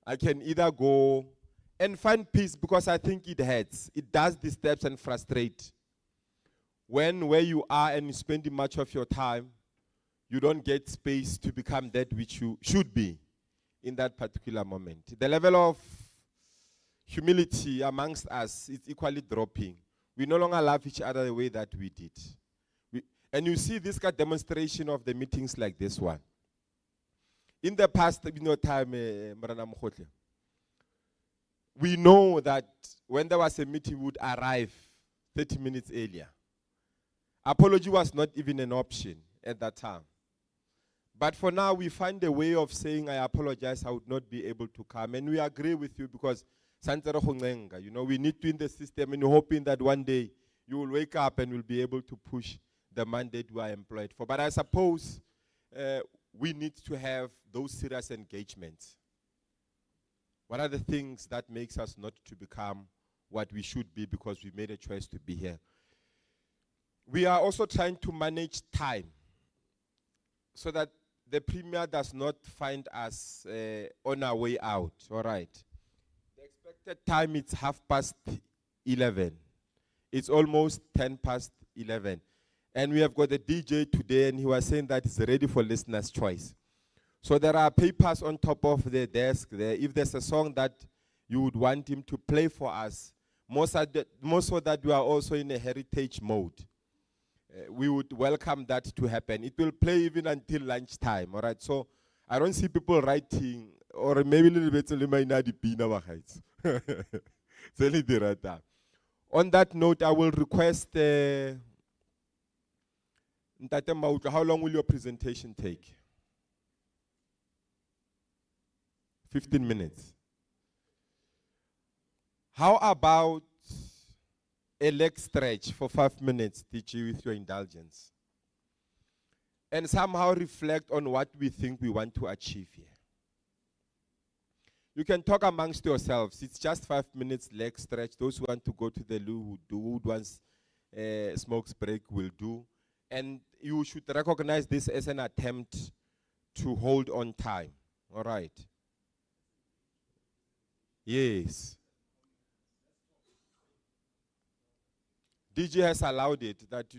I can either go and find peace because I think it hurts. It does disturb and frustrate. When where you are and you spending much of your time, you don't get space to become that which you should be in that particular moment. The level of humility amongst us is equally dropping. We no longer love each other the way that we did. And you see this kind of demonstration of the meetings like this one. In the past, time, we know that when there was a meeting, we would arrive 30 minutes earlier. Apology was not even an option at that time. But for now, we find a way of saying, I apologize, I would not be able to come. And we agree with you because, we need to in the system and we're hoping that one day you will wake up and will be able to push the mandate we are employed for. But I suppose we need to have those serious engagements. What are the things that makes us not to become what we should be because we made a choice to be here? We are also trying to manage time so that the Premier does not find us on our way out, all right? The expected time is 11:30. It's almost 11:10. And we have got a DJ today, and he was saying that it's ready for listener's choice. So there are papers on top of the desk there. If there's a song that you would want him to play for us, more so that we are also in a heritage mode, we would welcome that to happen. It will play even until lunchtime, all right? So I don't see people writing, or maybe a little bit, on that note, I will request, Ntate Mautlo, how long will your presentation take? 15 minutes. How about a leg stretch for 5 minutes, DG, with your indulgence? And somehow reflect on what we think we want to achieve here. You can talk amongst yourselves. It's just 5 minutes leg stretch. Those who want to go to the loo will do. Who wants smokes break will do. And you should recognize this as an attempt to hold on time. All right. Yes. DG has allowed it that,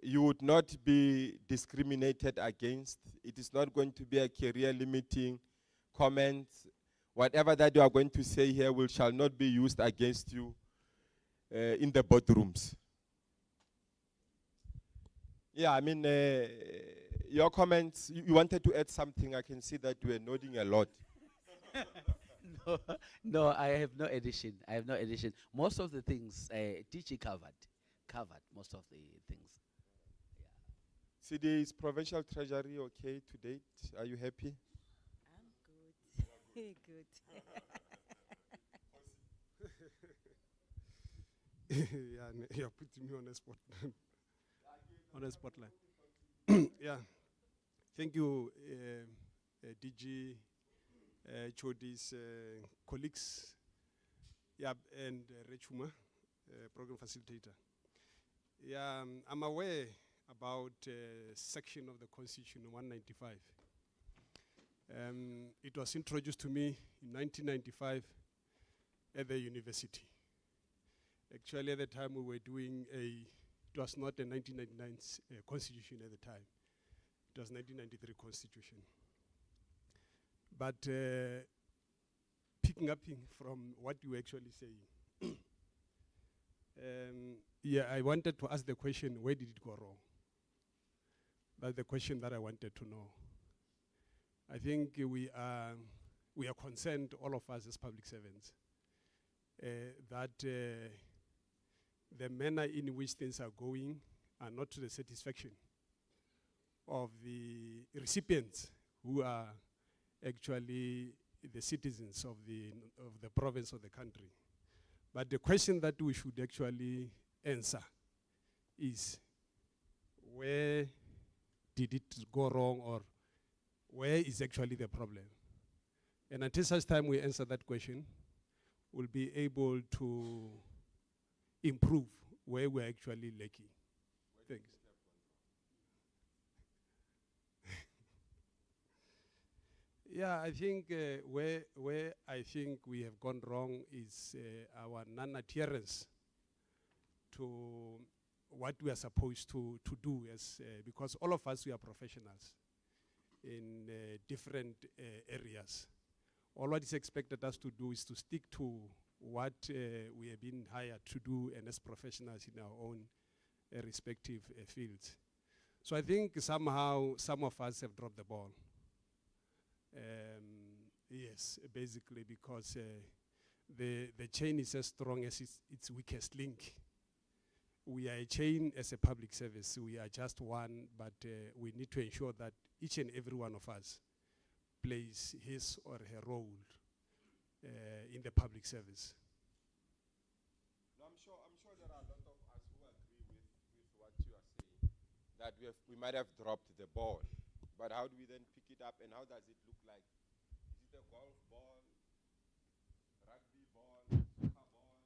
you would not be discriminated against. It is not going to be a career limiting comment. Whatever that you are going to say here shall not be used against you in the boardrooms. Yeah, your comments, you wanted to add something. I can see that you are nodding a lot. No, I have no addition. Most of the things DG covered most of the things. CD, is Provincial Treasury okay to date? Are you happy? I'm good. Good. You're putting me on a spot. On a spotlight. Yeah. Thank you, DG, Chodi's colleagues, and Rechuma, program facilitator. Yeah, I'm aware about section of the Constitution 195. It was introduced to me in 1995 at the university. Actually, at the time we were doing it was not a 1999 constitution at the time. It was 1993 constitution. But picking up from what you were actually saying, I wanted to ask the question, where did it go wrong? That's the question that I wanted to know. I think we are concerned, all of us as public servants, that the manner in which things are going are not to the satisfaction of the recipients, who are actually the citizens of the province of the country. But the question that we should actually answer is, where did it go wrong, or where is actually the problem? And until such time we answer that question, we'll be able to improve where we're actually lacking. Thanks. Yeah, I think where I think we have gone wrong is our non-adherence to what we are supposed to do, as because all of us, we are professionals in different areas. All what is expected us to do is to stick to what we have been hired to do, and as professionals in our own respective fields. So I think somehow some of us have dropped the ball. Yes, basically because the chain is as strong as its weakest link. We are a chain as a public service. We are just one, but we need to ensure that each and every one of us plays his or her role in the public service. No, I'm sure there are a lot of us who agree with what you are saying, that we might have dropped the ball. But how do we then pick it up, and how does it look like? Is it a golf ball, rugby ball, soccer ball,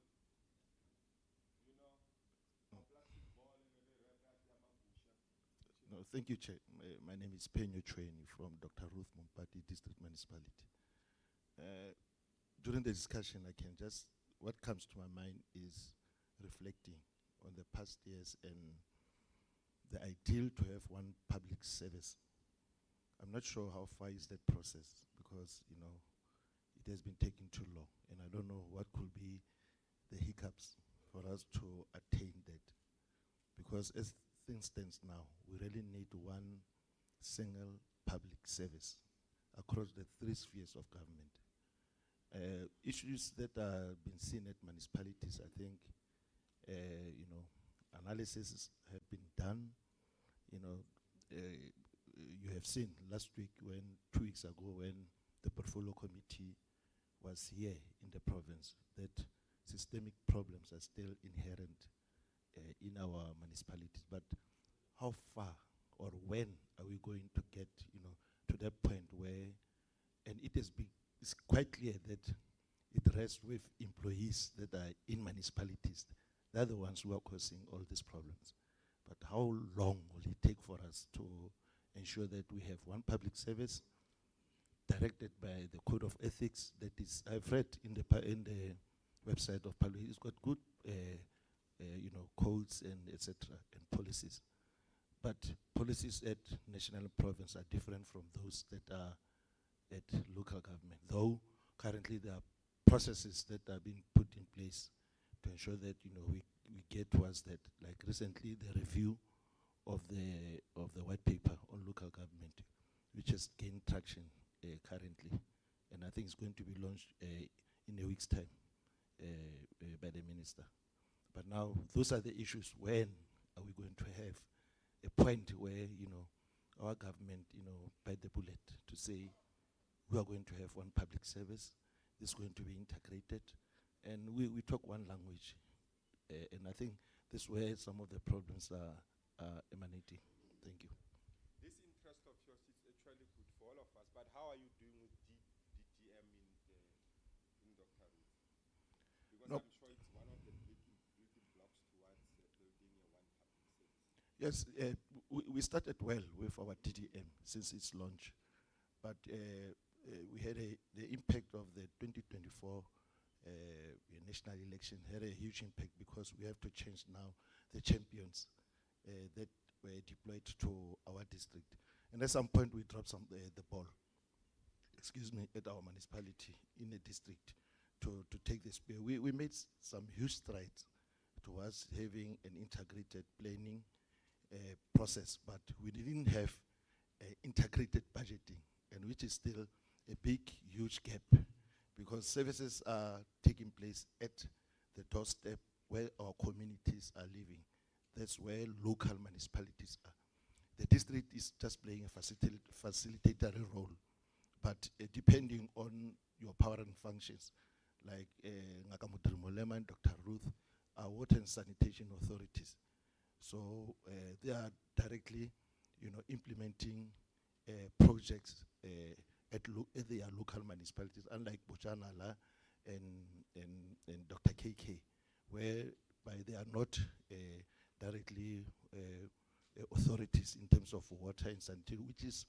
you know, a plastic ball in a No, thank you, Chair. My name is Penyo Chweni from Dr. Ruth Mumpati District Municipality. During the discussion, what comes to my mind is reflecting on the past years and the ideal to have one public service. I'm not sure how far is that process, because it has been taking too long, and I don't know what could be the hiccups for us to attain that. Because as things stands now, we really need one single public service across the three spheres of government. Issues that are being seen at municipalities, I think, analysis have been done. You have seen last week, 2 weeks ago, when the portfolio committee was here in the province, that systemic problems are still inherent in our municipalities. But how far or when are we going to get, to that point where, and it's quite clear that it rests with employees that are in municipalities. They're the ones who are causing all these problems. But how long will it take for us to ensure that we have one public service directed by the Code of Ethics that is, I've read in the website of public, it's got good codes and etc. and policies. But policies at national and province are different from those that are at local government. Though currently there are processes that are being put in place to ensure that we get towards that. Like recently, the review of the white paper on local government, which has gained traction currently, and I think it's going to be launched in a week's time by the minister. But now those are the issues. When are we going to have a point where our government bite the bullet to say we are going to have one public service, this is going to be integrated, and we talk one language, and I think this is where some of the problems are emanating. Thank you. This interest of yours is actually good for all of us, but how are you doing with DTM in Dr. Ruth? Because No. I'm sure it's one of the building blocks towards building a one public service. Yes, we started well with our DTM since its launch, but we had the impact of the 2024 national election had a huge impact, because we have to change now the champions that were deployed to our district. And at some point we dropped the ball, at our municipality in the district to take this spear. We made some huge strides towards having an integrated planning process, but we didn't have integrated budgeting, and which is still a big, huge gap, because services are taking place at the doorstep where our communities are living. That's where local municipalities are. The district is just playing a facilitatory role, but depending on your power and functions, like Ngaka Molema and Dr. Ruth, are water and sanitation authorities. So they are directly, implementing projects at their local municipalities, unlike Bochanala and Dr. KK, whereby they are not directly authorities in terms of water and sanitation, which is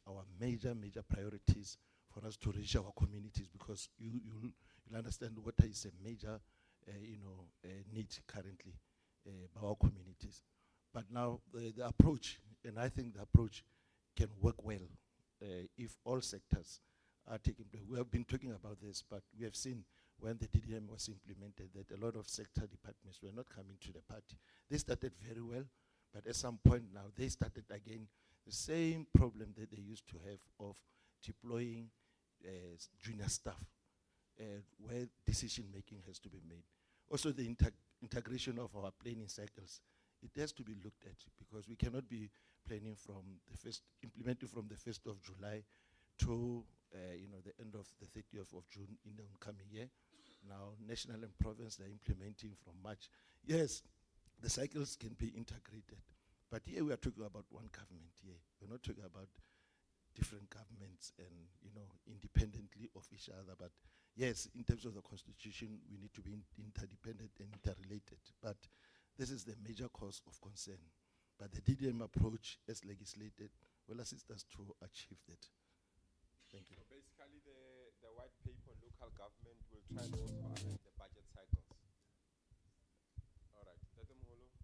our major priorities for us to reach our communities, because you'll understand water is a major need currently by our communities. But now the approach, and I think the approach can work well if all sectors are taking place. We have been talking about this, but we have seen when the DDM was implemented that a lot of sector departments were not coming to the party. They started very well, but at some point now they started again the same problem that they used to have of deploying junior staff where decision making has to be made. Also the integration of our planning cycles, it has to be looked at, because we cannot be planning implementing from the 1st of July to the end of the 30th of June in the coming year. Now, national and province, they're implementing from March. Yes, the cycles can be integrated, but here we are talking about one government here. We're not talking about different governments and, independently of each other. But yes, in terms of the constitution, we need to be interdependent and interrelated. But this is the major cause of concern. But the DDM approach, as legislated, will assist us to achieve that. Thank you. So basically, the white paper, local government, will try and also align the budget cycles. All right. Tata Moholo. And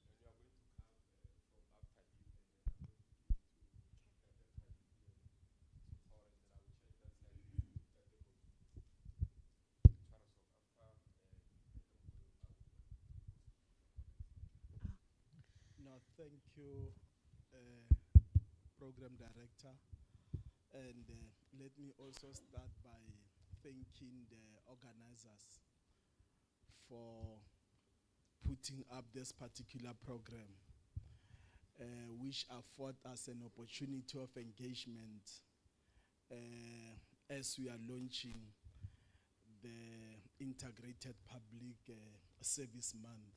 you are going to come from after you, and then I'm going to give it to Tara, and then I will check that side with you, Tata Moholo. Tara, so after Tata Moholo, No, thank you, Program Director. And let me also start by thanking the organizers for putting up this particular program, which afford us an opportunity of engagement as we are launching the Integrated Public Service Month.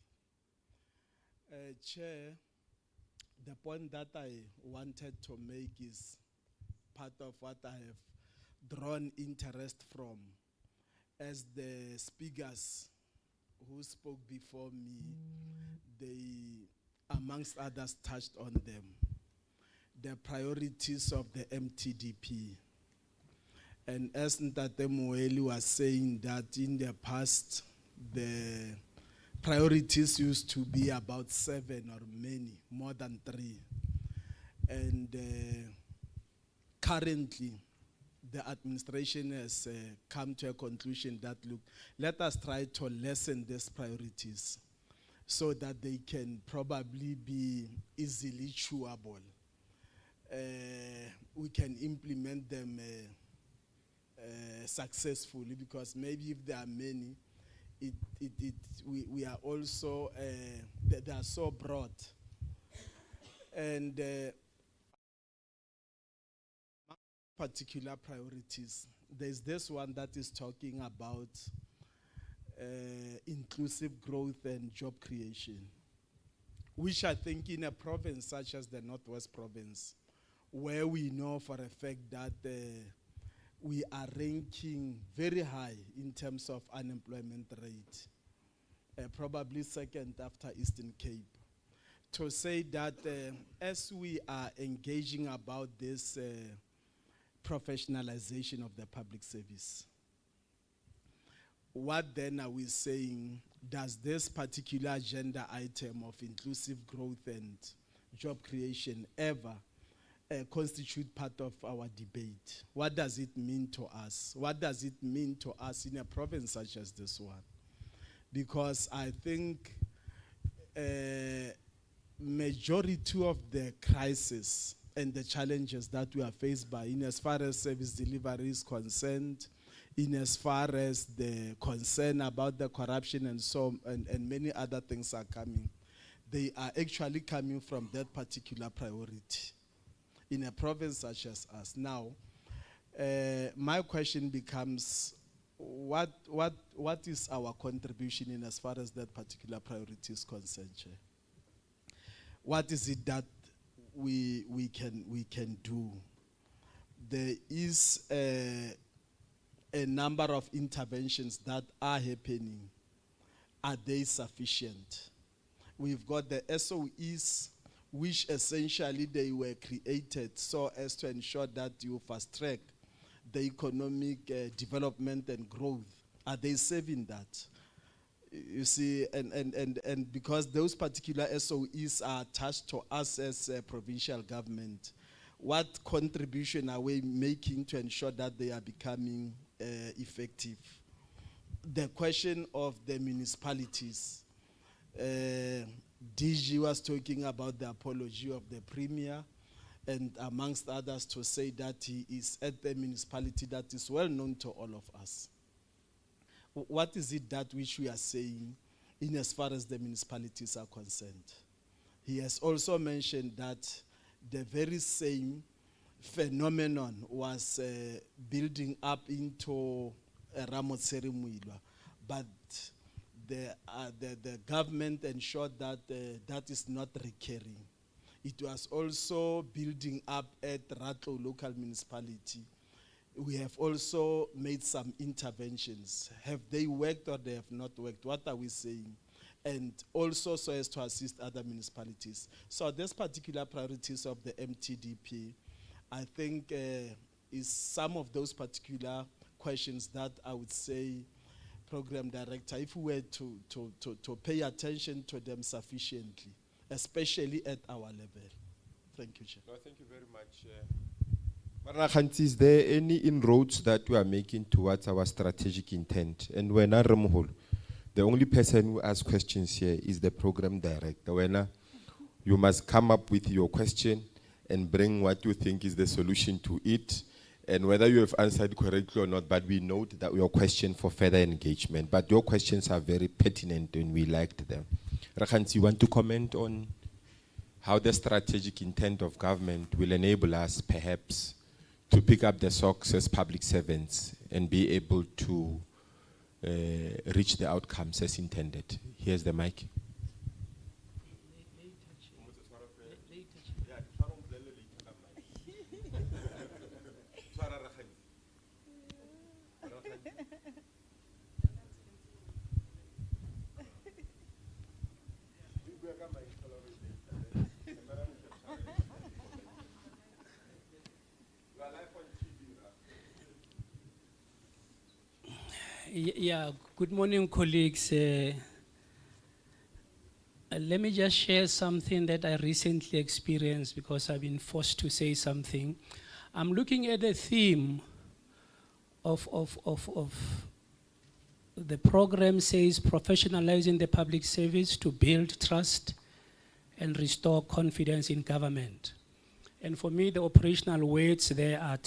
Chair, the point that I wanted to make is part of what I have drawn interest from, as the speakers who spoke before me, they, amongst others, touched on them. The priorities of the MTDP. And as Ntate Moeli was saying, that in the past, the priorities used to be about 7 or many, more than 3. And currently, the administration has come to a conclusion that, look, let us try to lessen these priorities so that they can probably be easily chewable. We can implement them successfully, because maybe if there are many, we are also, they are so broad. And particular priorities, there's this one that is talking about inclusive growth and job creation, which I think in a province such as the Northwest Province, where we know for a fact that we are ranking very high in terms of unemployment rate, probably second after Eastern Cape. To say that as we are engaging about this professionalization of the public service, what then are we saying? Does this particular agenda item of inclusive growth and job creation ever constitute part of our debate? What does it mean to us? What does it mean to us in a province such as this one? Because I think majority of the crisis and the challenges that we are faced by, in as far as service delivery is concerned, in as far as the concern about the corruption and many other things are coming, they are actually coming from that particular priority in a province such as us. Now, my question becomes, what is our contribution in as far as that particular priority is concerned, Chair? What is it that we can do? There is a number of interventions that are happening. Are they sufficient? We've got the SOEs, which essentially they were created so as to ensure that you fast track the economic development and growth. Are they saving that? You see, and because those particular SOEs are attached to us as a provincial government, what contribution are we making to ensure that they are becoming effective? The question of the municipalities, DG was talking about the apology of the Premier, and amongst others to say that he is at the municipality that is well known to all of us. What is it that which we are saying in as far as the municipalities are concerned? He has also mentioned that the very same phenomenon was building up into Ramotseri Muilwa, but the government ensured that that is not recurring. It was also building up at Ratlo local municipality. We have also made some interventions. Have they worked or they have not worked? What are we saying? And also so as to assist other municipalities. So these particular priorities of the MTDP, I think is some of those particular questions that I would say, Program Director, if we were to pay attention to them sufficiently, especially at our level. Thank you, Chair. No, thank you very much. Maranakhanti, is there any inroads that we are making towards our strategic intent? And when the only person who asks questions here is the Program Director. When you must come up with your question and bring what you think is the solution to it, and whether you have answered correctly or not, but we note that your question for further engagement. But your questions are very pertinent and we liked them. Rakhanti, you want to comment on how the strategic intent of government will enable us perhaps to pick up the socks as public servants and be able to reach the outcomes as intended? Here's the mic. Yeah, good morning, colleagues. Let me just share something that I recently experienced because I've been forced to say something. I'm looking at the theme of the program says professionalizing the public service to build trust and restore confidence in government. And for me, the operational words there are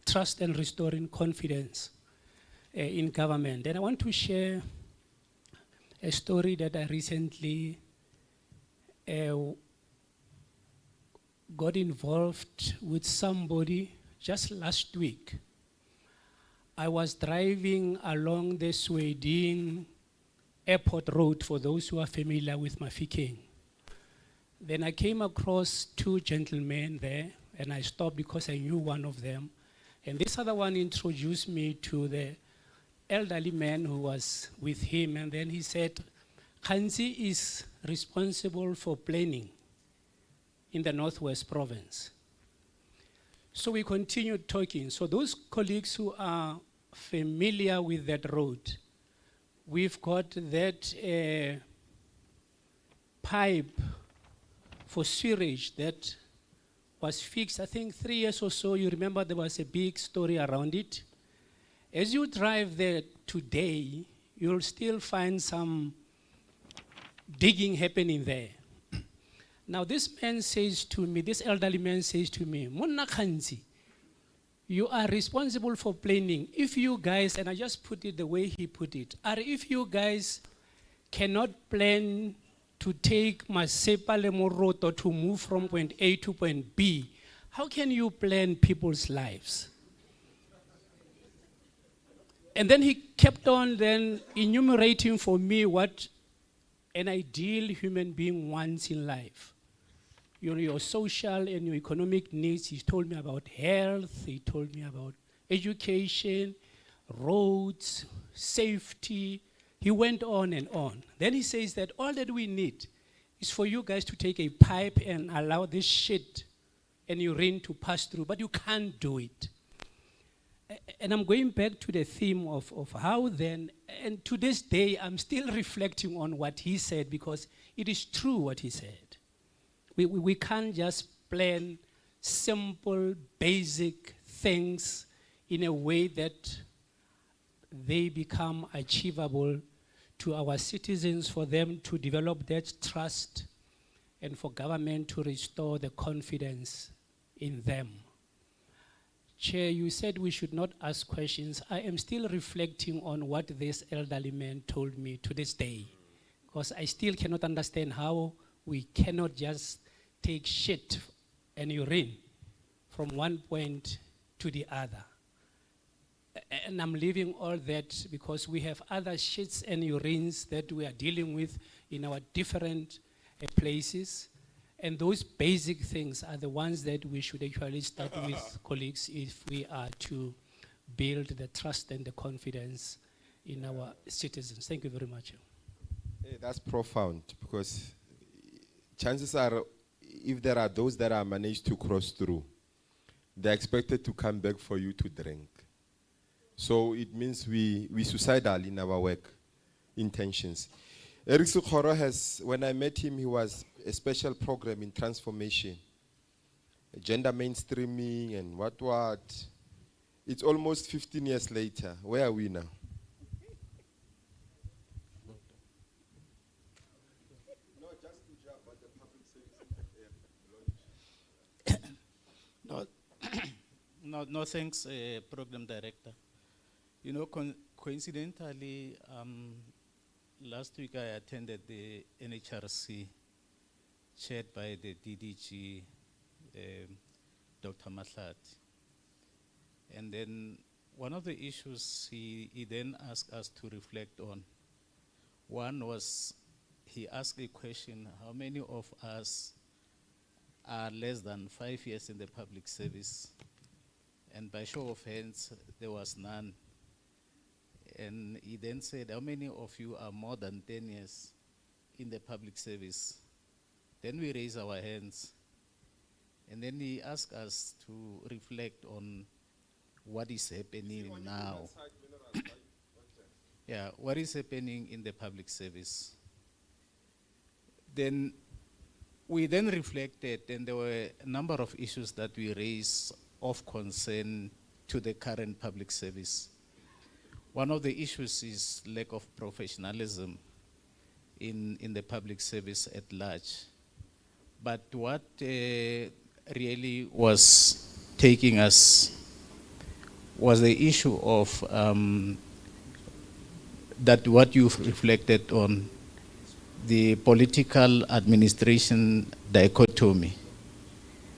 trust and restoring confidence in government. And I want to share a story that I recently got involved with somebody just last week. I was driving along the Sweden Airport Road, for those who are familiar with Mafikeng. Then I came across two gentlemen there, and I stopped because I knew one of them. And this other one introduced me to the elderly man who was with him, and then he said, Khanzi is responsible for planning in the Northwest Province. So we continued talking. So those colleagues who are familiar with that road, we've got that pipe for sewage that was fixed, I think 3 years or so. You remember there was a big story around it. As you drive there today, you'll still find some digging happening there. Now this man says to me, this elderly man says to me, Monna Khanzi, you are responsible for planning. If you guys, and I just put it the way he put it, if you guys cannot plan to take Masepa le Moroto to move from point A to point B, how can you plan people's lives? And then he kept on then enumerating for me what an ideal human being wants in life. You know, your social and your economic needs. He told me about health, he told me about education, roads, safety. He went on and on. Then he says that all that we need is for you guys to take a pipe and allow this shit and urine to pass through, but you can't do it. And I'm going back to the theme of how then, and to this day, I'm still reflecting on what he said because it is true what he said. We can't just plan simple, basic things in a way that they become achievable to our citizens, for them to develop that trust and for government to restore the confidence in them. Chair, you said we should not ask questions. I am still reflecting on what this elderly man told me to this day, because I still cannot understand how we cannot just take shit and urine from one point to the other. And I'm leaving all that because we have other shits and urines that we are dealing with in our different places. And those basic things are the ones that we should actually start with, colleagues, if we are to build the trust and the confidence in our citizens. Thank you very much. Hey, that's profound, because chances are, if there are those that are managed to cross through, they're expected to come back for you to drink. So it means we suicidal in our work intentions. Eric Sukhoro has, when I met him, he was a special program in transformation, gender mainstreaming and what. It's almost 15 years later. Where are we now? No, thanks, Program Director. You know, coincidentally, last week I attended the NHRC chaired by the DDG, Dr. Matlat. And then one of the issues he then asked us to reflect on, one was he asked a question, how many of us are less than 5 years in the public service? And by show of hands, there was none. And he then said, how many of you are more than 10 years in the public service? Then we raise our hands. And then he asked us to reflect on what is happening now. Yeah, what is happening in the public service? Then we then reflected, and there were a number of issues that we raised of concern to the current public service. One of the issues is lack of professionalism in the public service at large. But what really was taking us was the issue of that what you've reflected on, the political administration dichotomy.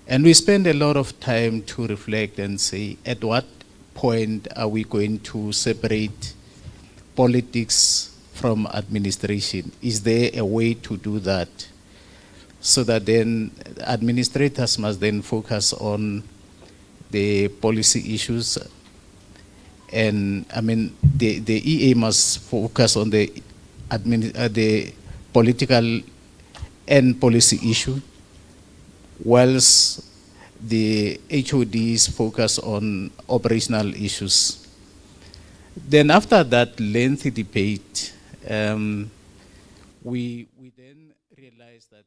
And we spend a lot of time to reflect and say, at what point are we going to separate politics from administration? Is there a way to do that? So that then administrators must then focus on the policy issues. And I mean, the EA must focus on the political and policy issue, whilst the HODs focus on operational issues. Then after that lengthy debate, we then realized that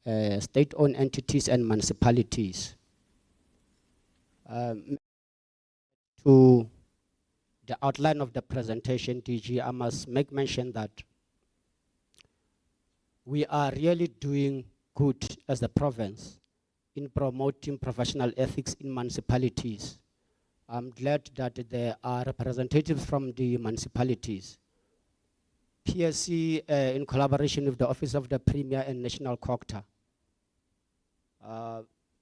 state-owned entities and municipalities. To the outline of the presentation, DG, I must make mention that we are really doing good as a province in promoting professional ethics in municipalities. I'm glad that there are representatives from the municipalities. PSC, in collaboration with the Office of the Premier and National Cocta,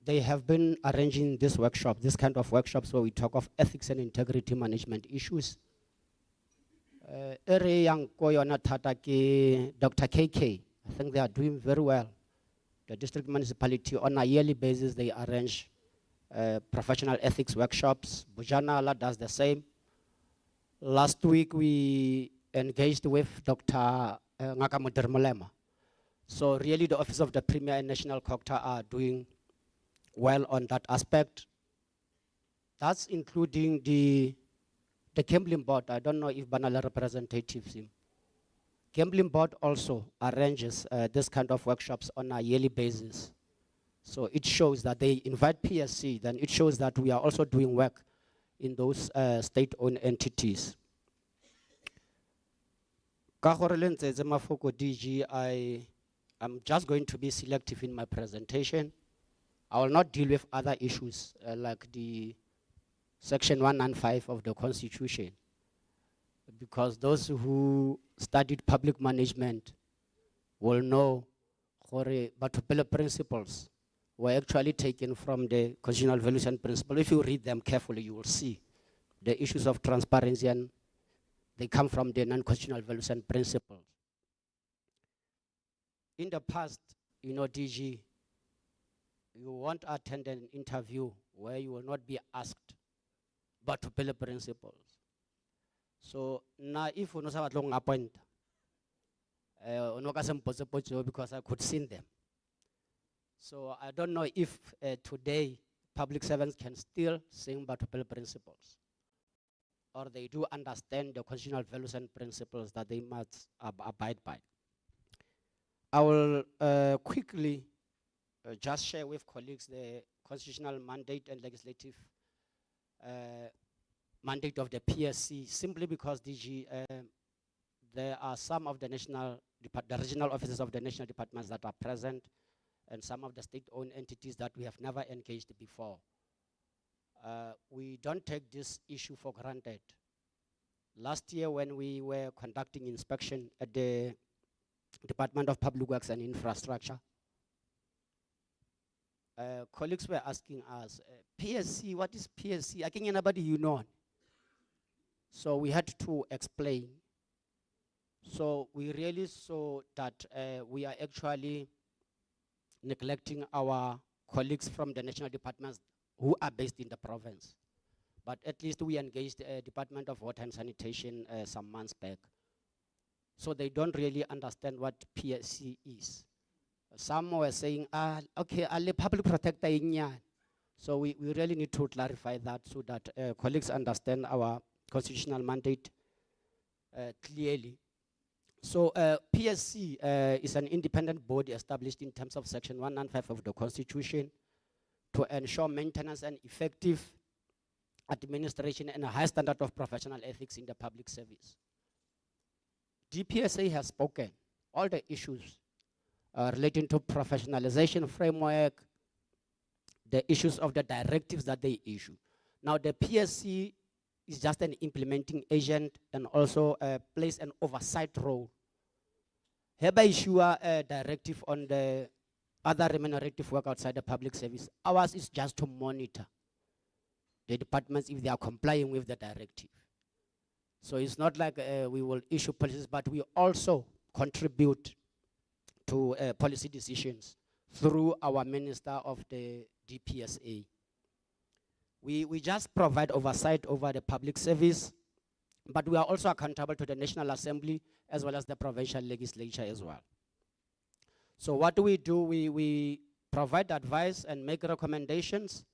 they have been arranging this kind of workshops where we talk of ethics and integrity management issues. Area yang ko yona thata ke Dr. KK, I think they are doing very well. The district municipality, on a yearly basis, they arrange professional ethics workshops. Bujanala does the same. Last week, we engaged with Dr. Ngakamudir Mulema. So really, the Office of the Premier and National Cocta are doing well on that aspect. That's including the gambling board. I don't know if Banala representatives. Gambling board also arranges this kind of workshops on a yearly basis. So it shows that they invite PSC, then it shows that we are also doing work in those state-owned entities. DG, I'm just going to be selective in my presentation. I will not deal with other issues like the Section 195 of the Constitution, because those who studied public management will know but principles were actually taken from the constitutional values and principles. If you read them carefully, you will see the issues of transparency, and they come from the non-constitutional values and principles. In the past, DG, you won't attend an interview where you will not be asked but to pillar principles. So now if you know what long appoint, because I could see them. So I don't know if today public servants can still sing but to pillar principles, or they do understand the constitutional values and principles that they must abide by. I will quickly just share with colleagues the constitutional mandate and legislative mandate of the PSC, simply because DG, there are some of the the regional offices of the national departments that are present, and some of the state-owned entities that we have never engaged before. We don't take this issue for granted. Last year, when we were conducting inspection at the Department of Public Works and Infrastructure, colleagues were asking us, PSC, what is PSC? I think anybody you know. So we had to explain. So we really saw that we are actually neglecting our colleagues from the national departments who are based in the province. But at least we engaged the Department of Water and Sanitation some months back. So they don't really understand what PSC is. Some were saying, okay, I'll public protector in yan. So we really need to clarify that so that colleagues understand our constitutional mandate clearly. So PSC is an independent body established in terms of Section 195 of the Constitution to ensure maintenance and effective administration and a high standard of professional ethics in the public service. DPSA has spoken all the issues relating to professionalization framework, the issues of the directives that they issue. Now the PSC is just an implementing agent and also plays an oversight role. Hereby issue a directive on the other remunerative work outside the public service. Ours is just to monitor the departments if they are complying with the directive. So it's not like we will issue policies, but we also contribute to policy decisions through our Minister of the DPSA. We just provide oversight over the public service, but we are also accountable to the National Assembly as well as the provincial legislature as well. So what do? We provide advice and make recommendations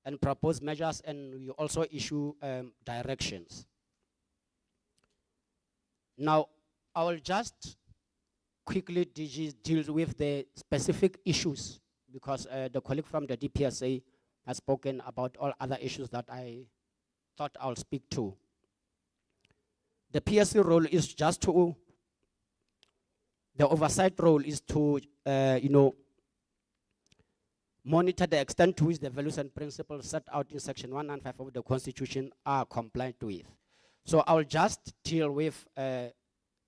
and propose measures, and we also issue directions. Now, I will just quickly DG deals with the specific issues, because the colleague from the DPSA has spoken about all other issues that I thought I'll speak to. The PSC role is just to, the oversight role is to, monitor the extent to which the values and principles set out in Section 195 of the Constitution are compliant with. So I'll just deal with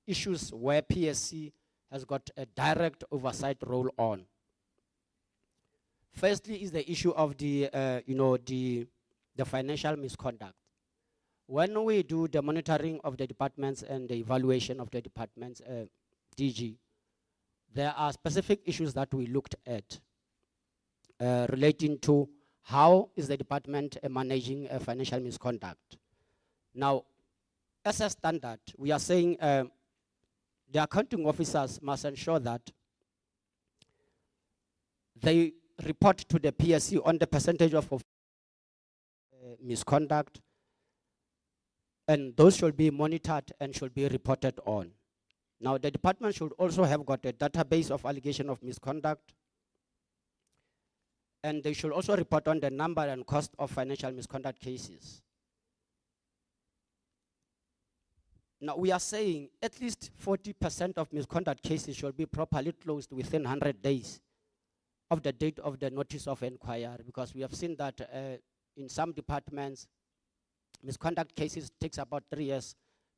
issues where PSC has got a direct oversight role on. Firstly is the issue of the financial misconduct. When we do the monitoring of the departments and the evaluation of the departments, DG, there are specific issues that we looked at relating to how is the department managing financial misconduct. Now, as a standard, we are saying the accounting officers must ensure that they report to the PSC on the percentage of misconduct, and those should be monitored and should be reported on. Now, the department should also have got a database of allegation of misconduct, and they should also report on the number and cost of financial misconduct cases. Now, we are saying at least 40% of misconduct cases should be properly closed within 100 days of the date of the notice of inquiry, because we have seen that in some departments, misconduct cases takes about 3 years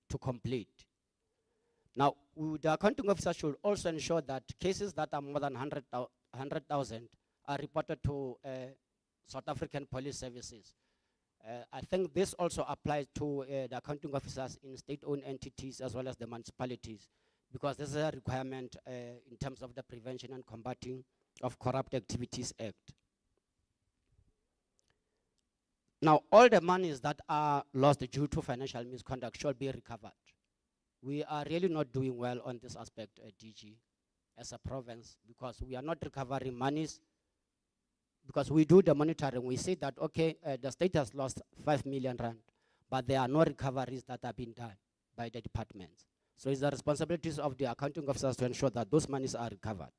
to complete. Now, the accounting officer should also ensure that cases that are more than 100,000 are reported to South African Police Services. I think this also applies to the accounting officers in state-owned entities as well as the municipalities, because this is a requirement in terms of the Prevention and Combating of Corrupt Activities Act. Now, all the monies that are lost due to financial misconduct should be recovered. We are really not doing well on this aspect, DG, as a province, because we are not recovering monies. Because we do the monitoring, we see that, okay, the state has lost 5 million rand, but there are no recoveries that have been done by the departments. So it's the responsibilities of the accounting officers to ensure that those monies are recovered.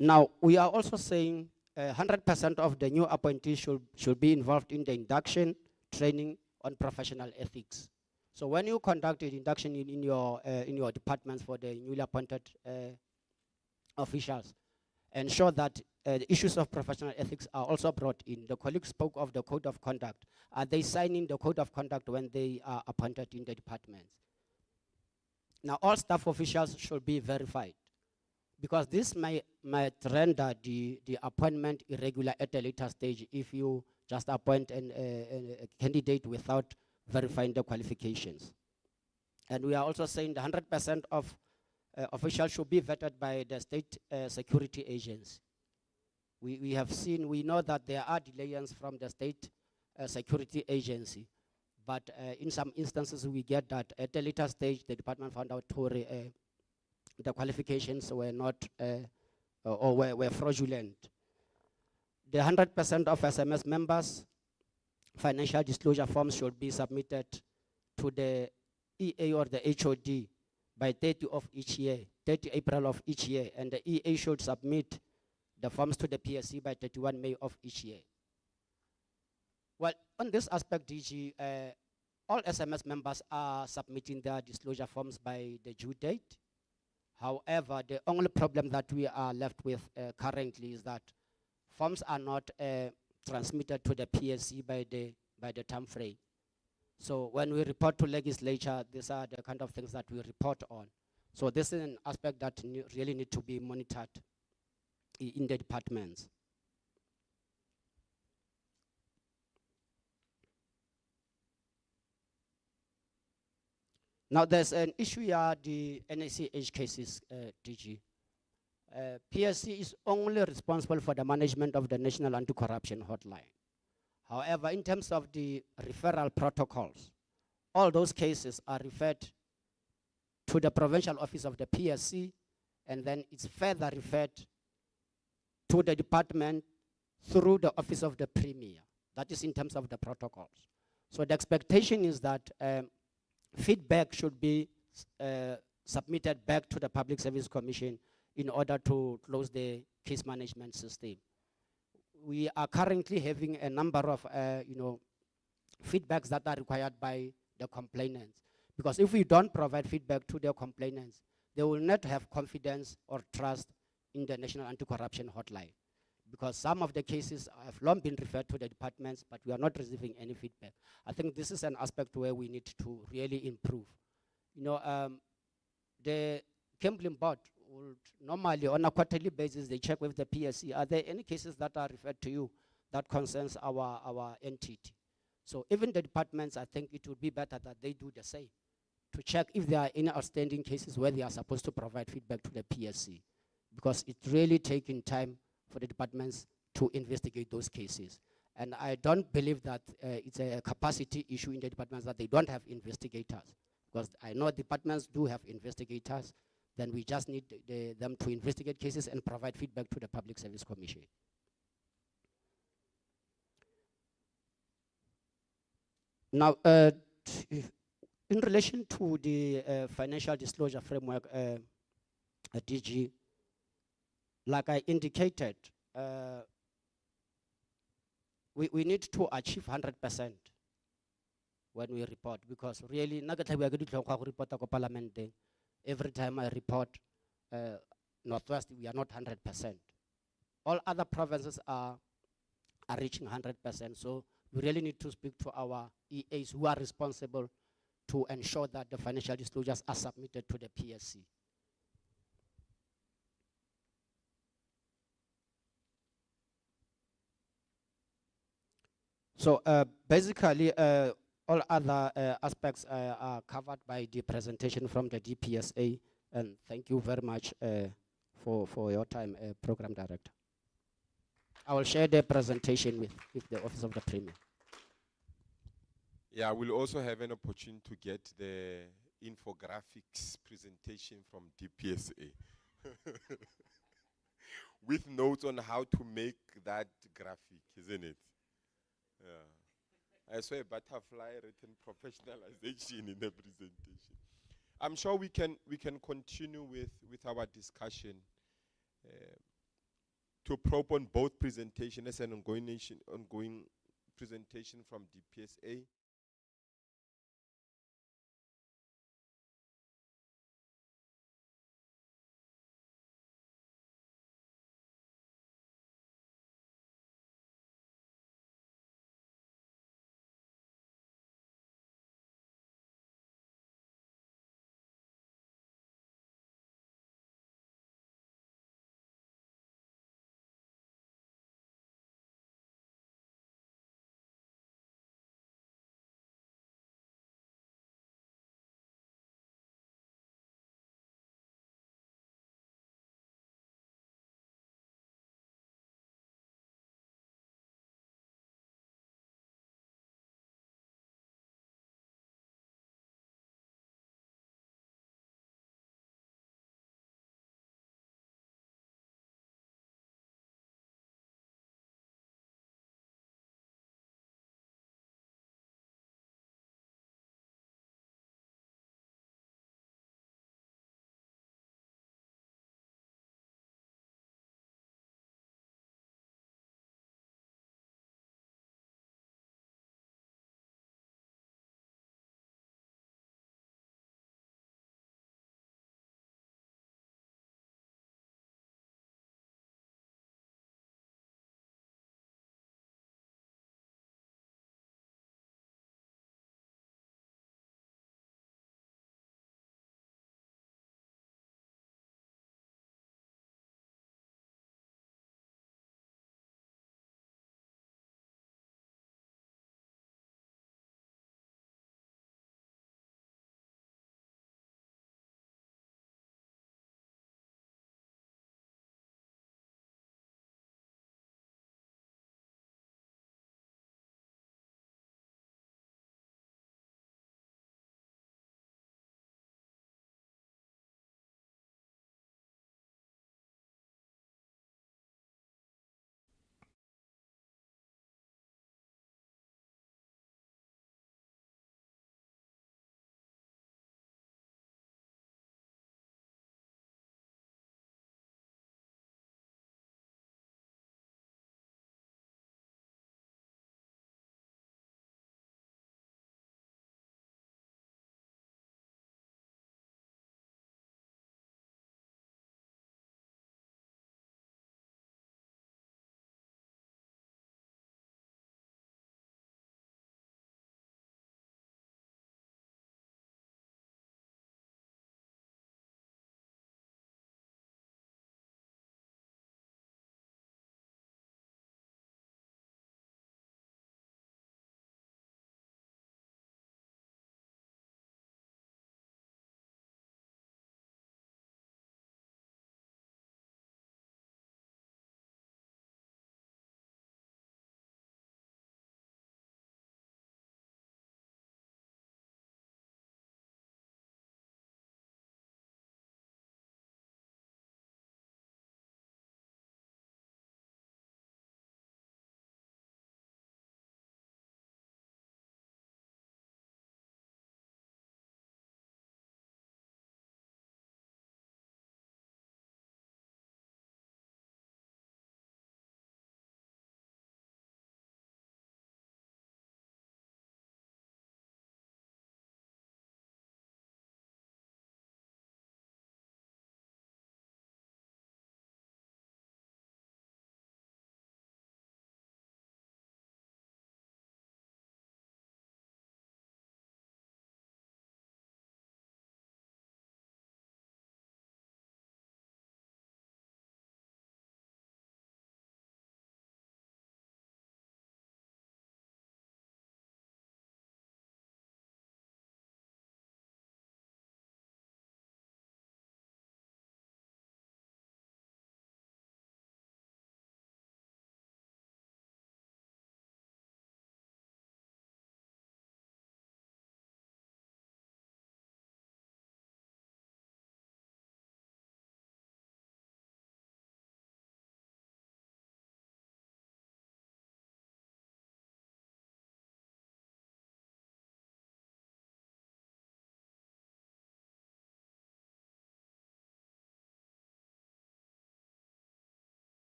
Now, we are also saying 100% of the new appointees should be involved in the induction, training on professional ethics. So when you conduct an induction in your departments for the newly appointed officials, ensure that the issues of professional ethics are also brought in. The colleague spoke of the code of conduct. Are they signing the code of conduct when they are appointed in the departments? Now, all staff officials should be verified, because this might render the appointment irregular at a later stage if you just appoint a candidate without verifying the qualifications. And we are also saying the 100% of officials should be vetted by the state security agency. We know that there are delays from the state security agency, but in some instances we get that at a later stage the department found out the qualifications were not or were fraudulent. The 100% of SMS members financial disclosure forms should be submitted to the EA or the HOD by 30 of each year, 30 April of each year, and the EA should submit the forms to the PSC by 31 May of each year. Well, on this aspect, DG, all SMS members are submitting their disclosure forms by the due date. However, the only problem that we are left with currently is that forms are not transmitted to the PSC by the time frame. So when we report to legislature, these are the kind of things that we report on. So this is an aspect that really need to be monitored in the departments. Now there's an issue here, the NACH cases, DG. PSC is only responsible for the management of the National Anti-Corruption Hotline. However, in terms of the referral protocols, all those cases are referred to the provincial office of the PSC, and then it's further referred to the department through the office of the Premier. That is in terms of the protocols. So the expectation is that feedback should be submitted back to the Public Service Commission in order to close the case management system. We are currently having a number of feedbacks that are required by the complainants. Because if we don't provide feedback to the complainants, they will not have confidence or trust in the National Anti-Corruption Hotline. Because some of the cases have long been referred to the departments, but we are not receiving any feedback. I think this is an aspect where we need to really improve. The Gambling Board would normally, on a quarterly basis, they check with the PSC. Are there any cases that are referred to you that concerns our entity? So even the departments, I think it would be better that they do the same, to check if there are any outstanding cases where they are supposed to provide feedback to the PSC. Because it's really taking time for the departments to investigate those cases. And I don't believe that it's a capacity issue in the departments that they don't have investigators. Because I know departments do have investigators, then we just need them to investigate cases and provide feedback to the Public Service Commission. Now, in relation to the financial disclosure framework, DG, like I indicated, we need to achieve 100% when we report, because really, every time I report, Northwest, we are not 100%. All other provinces are reaching 100%, so we really need to speak to our EAs who are responsible to ensure that the financial disclosures are submitted to the PSC. So basically, all other aspects are covered by the presentation from the DPSA, and thank you very much for your time, Program Director. I will share the presentation with the Office of the Premier. Yeah, we'll also have an opportunity to get the infographics presentation from DPSA with notes on how to make that graphic, isn't it? Yeah. I saw a butterfly written professionalization in the presentation. I'm sure we can continue with our discussion to probe on both presentation as an ongoing presentation from DPSA.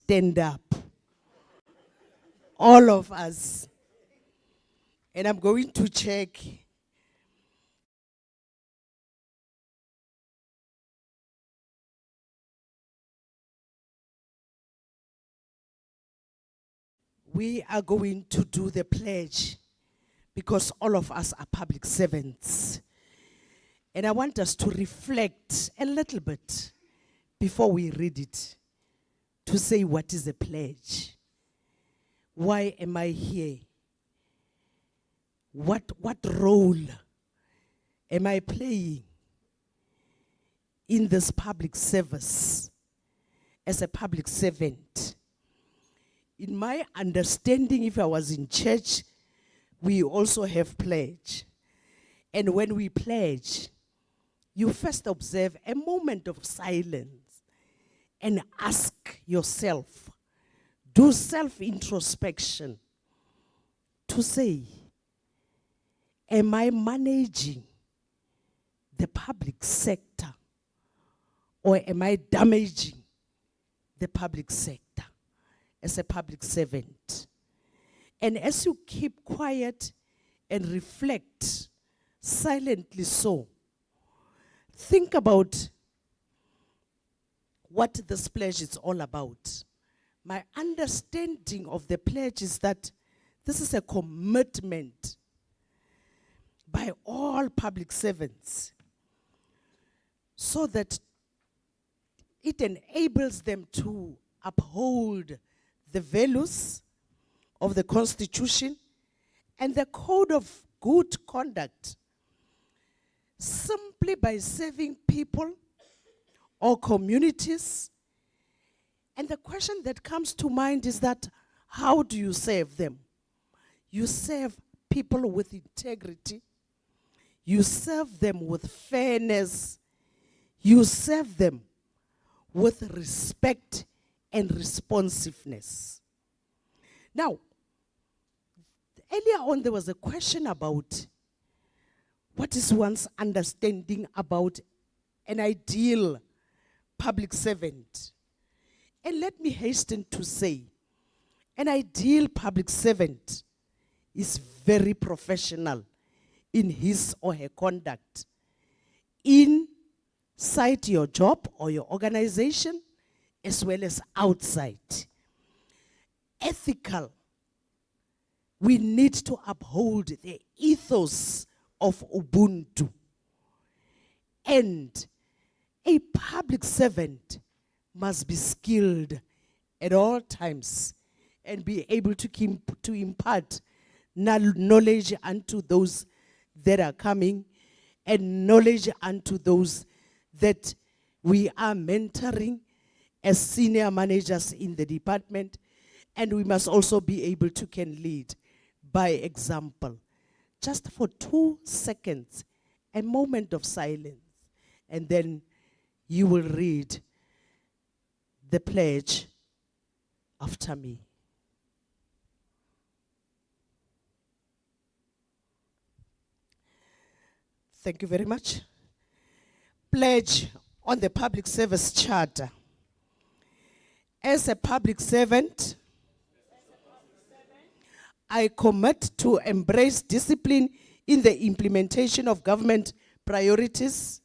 stand up. All of us. And I'm going to check. We are going to do the pledge because all of us are public servants. And I want us to reflect a little bit before we read it to say, what is a pledge? Why am I here? What role am I playing in this public service as a public servant? In my understanding, if I was in church, we also have pledge. And when we pledge, you first observe a moment of silence and ask yourself, do self-introspection to say, am I managing the public sector or am I damaging the public sector as a public servant? And as you keep quiet and reflect silently so, think about what this pledge is all about. My understanding of the pledge is that this is a commitment by all public servants so that it enables them to uphold the values of the Constitution and the code of good conduct simply by serving people or communities. And the question that comes to mind is that, how do you serve them? You serve people with integrity. You serve them with fairness. You serve them with respect and responsiveness. Now, earlier on there was a question about what is one's understanding about an ideal public servant. And let me hasten to say, an ideal public servant is very professional in his or her conduct inside your job or your organization as well as outside. Ethical. We need to uphold the ethos of Ubuntu. And a public servant must be skilled at all times and be able to impart knowledge unto those that are coming and knowledge unto those that we are mentoring as senior managers in the department. And we must also be able to can lead by example. Just for 2 seconds, a moment of silence, and then you will read the pledge after me. Thank you very much. Pledge on the Public Service Charter. As a public servant, I commit to embrace discipline in the implementation of government priorities.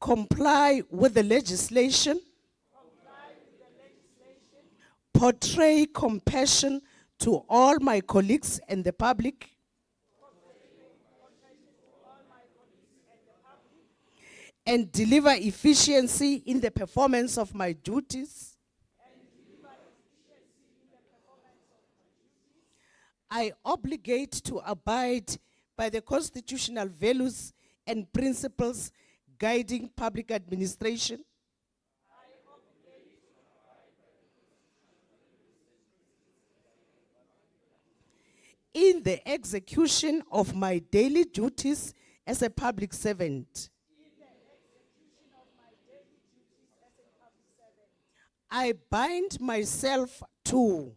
Comply with the legislation. Portray compassion to all my colleagues and the public. And deliver efficiency in the performance of my duties. I obligate to abide by the constitutional values and principles guiding public administration. In the execution of my daily duties as a public servant. I bind myself to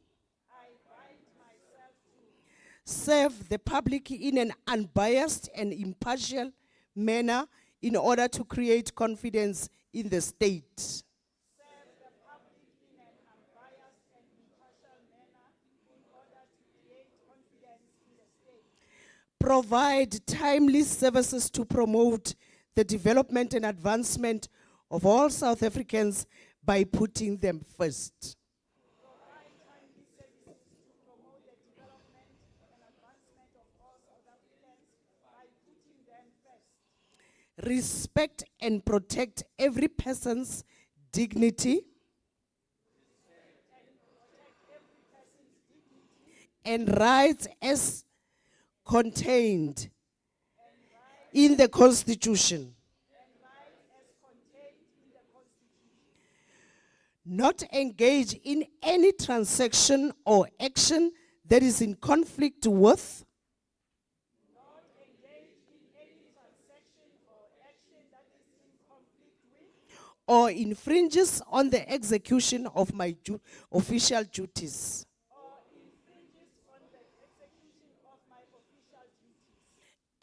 serve the public in an unbiased and impartial manner in order to create confidence in the state. Provide timely services to promote the development and advancement of all South Africans by putting them first. Respect and protect every person's dignity and rights as contained in the Constitution. Not engage in any transaction or action that is in conflict with or infringes on the execution of my official duties.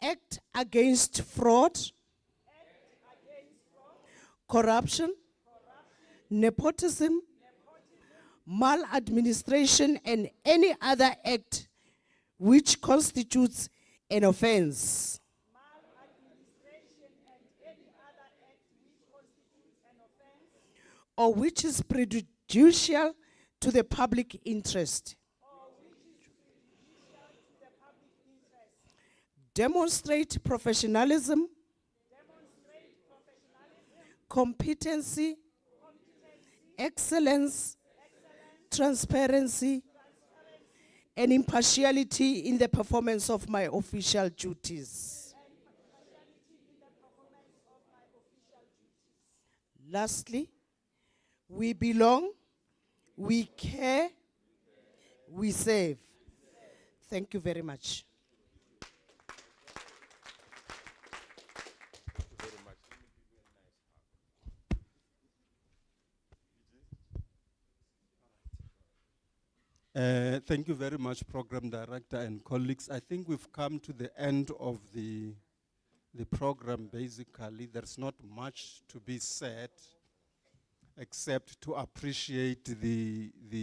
Act against fraud, corruption, nepotism, maladministration, and any other act which constitutes an offense. Or which is prejudicial to the public interest. Demonstrate professionalism, competency, excellence, transparency, and impartiality in the performance of my official duties. Lastly, we belong, we care, we serve. Thank you very much. Thank you very much, Program Director and colleagues. I think we've come to the end of the program, basically. There's not much to be said, except to appreciate the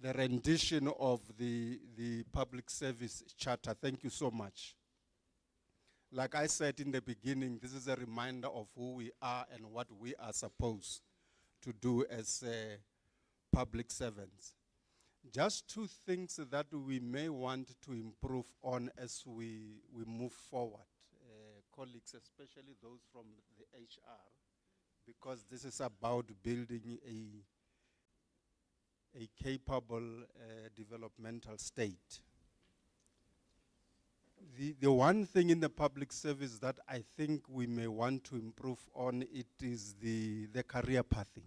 rendition of the Public Service Charter. Thank you so much. Like I said in the beginning, this is a reminder of who we are and what we are supposed to do as public servants. Just two things that we may want to improve on as we move forward. Colleagues, especially those from the HR, because this is about building a capable developmental state. The one thing in the public service that I think we may want to improve on, it is the career pathing.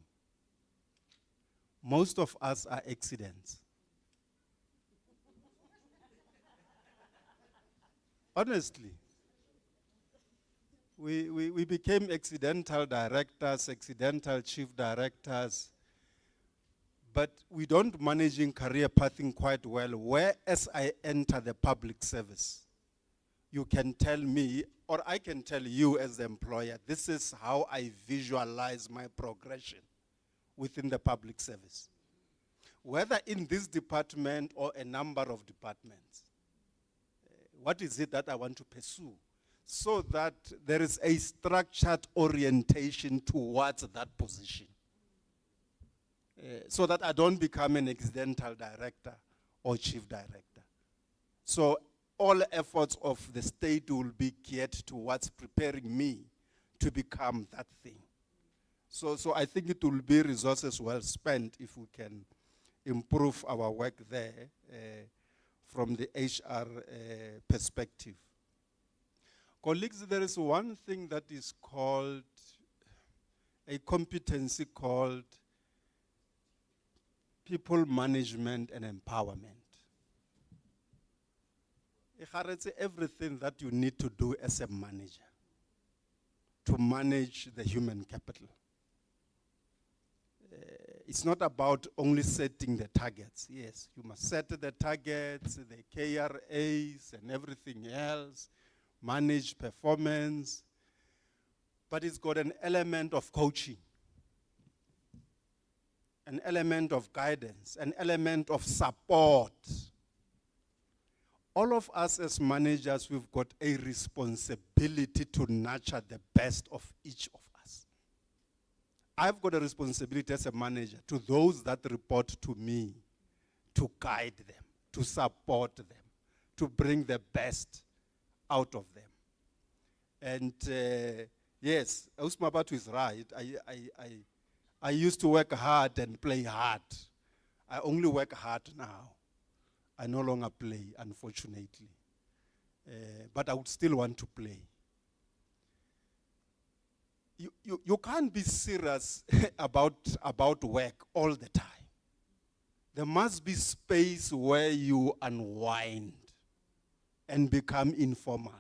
Most of us are accidents. Honestly, we became accidental directors, accidental chief directors, but we don't manage in career pathing quite well. Whereas I enter the public service, you can tell me, or I can tell you as the employer, this is how I visualize my progression within the public service. Whether in this department or a number of departments, what is it that I want to pursue? So that there is a structured orientation towards that position. So that I don't become an accidental director or chief director. So all efforts of the state will be geared towards preparing me to become that thing. So I think it will be resources well spent if we can improve our work there from the HR perspective. Colleagues, there is one thing that is called a competency called people management and empowerment. It's everything that you need to do as a manager to manage the human capital. it's not about only setting the targets. Yes, you must set the targets, the KRAs and everything else, manage performance, but it's got an element of coaching, an element of guidance, an element of support. All of us as managers, we've got a responsibility to nurture the best of each of us. I've got a responsibility as a manager to those that report to me, to guide them, to support them, to bring the best out of them. And yes, Usmabatu is right. I used to work hard and play hard. I only work hard now. I no longer play, unfortunately. But I would still want to play. You can't be serious about work all the time. There must be space where you unwind and become informal.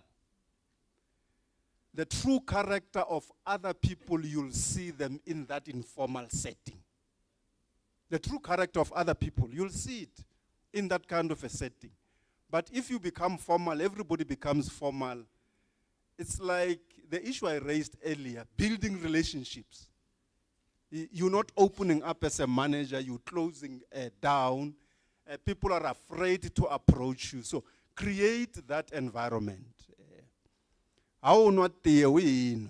The true character of other people, you'll see them in that informal setting. The true character of other people, you'll see it in that kind of a setting. But if you become formal, everybody becomes formal. It's like the issue I raised earlier, building relationships. You're not opening up as a manager, you're closing down. People are afraid to approach you. So create that environment. How not the win?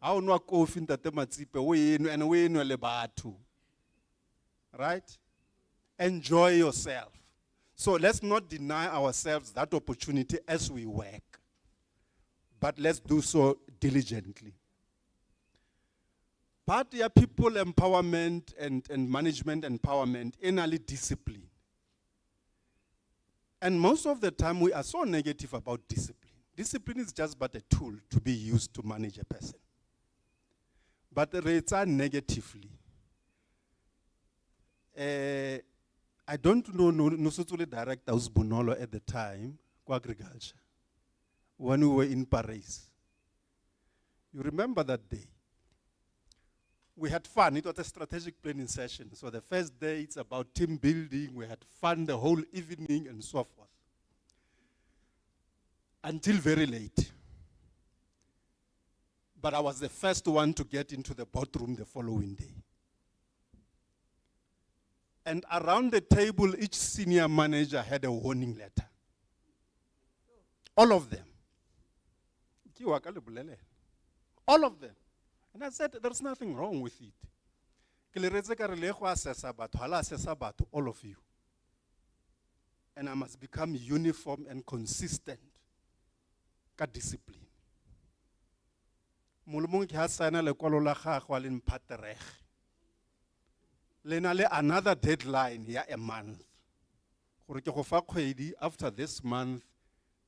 How not coffin that the matsipe win and win lebatu? Right? Enjoy yourself. So let's not deny ourselves that opportunity as we work. But let's do so diligently. Part of people empowerment and management empowerment, innerly discipline. And most of the time we are so negative about discipline. Discipline is just but a tool to be used to manage a person. But the rates are negatively. I don't know Nosotule director Usbunolo at the time, agriculture, when we were in Paris. You remember that day? We had fun. It was a strategic planning session. So the first day, it's about team building. We had fun the whole evening and so forth. Until very late. But I was the first one to get into the boardroom the following day. And around the table, each senior manager had a warning letter. All of them. All of them. And I said, there's nothing wrong with it. All of you. And I must become uniform and consistent. Discipline. Another deadline here a month. After this month,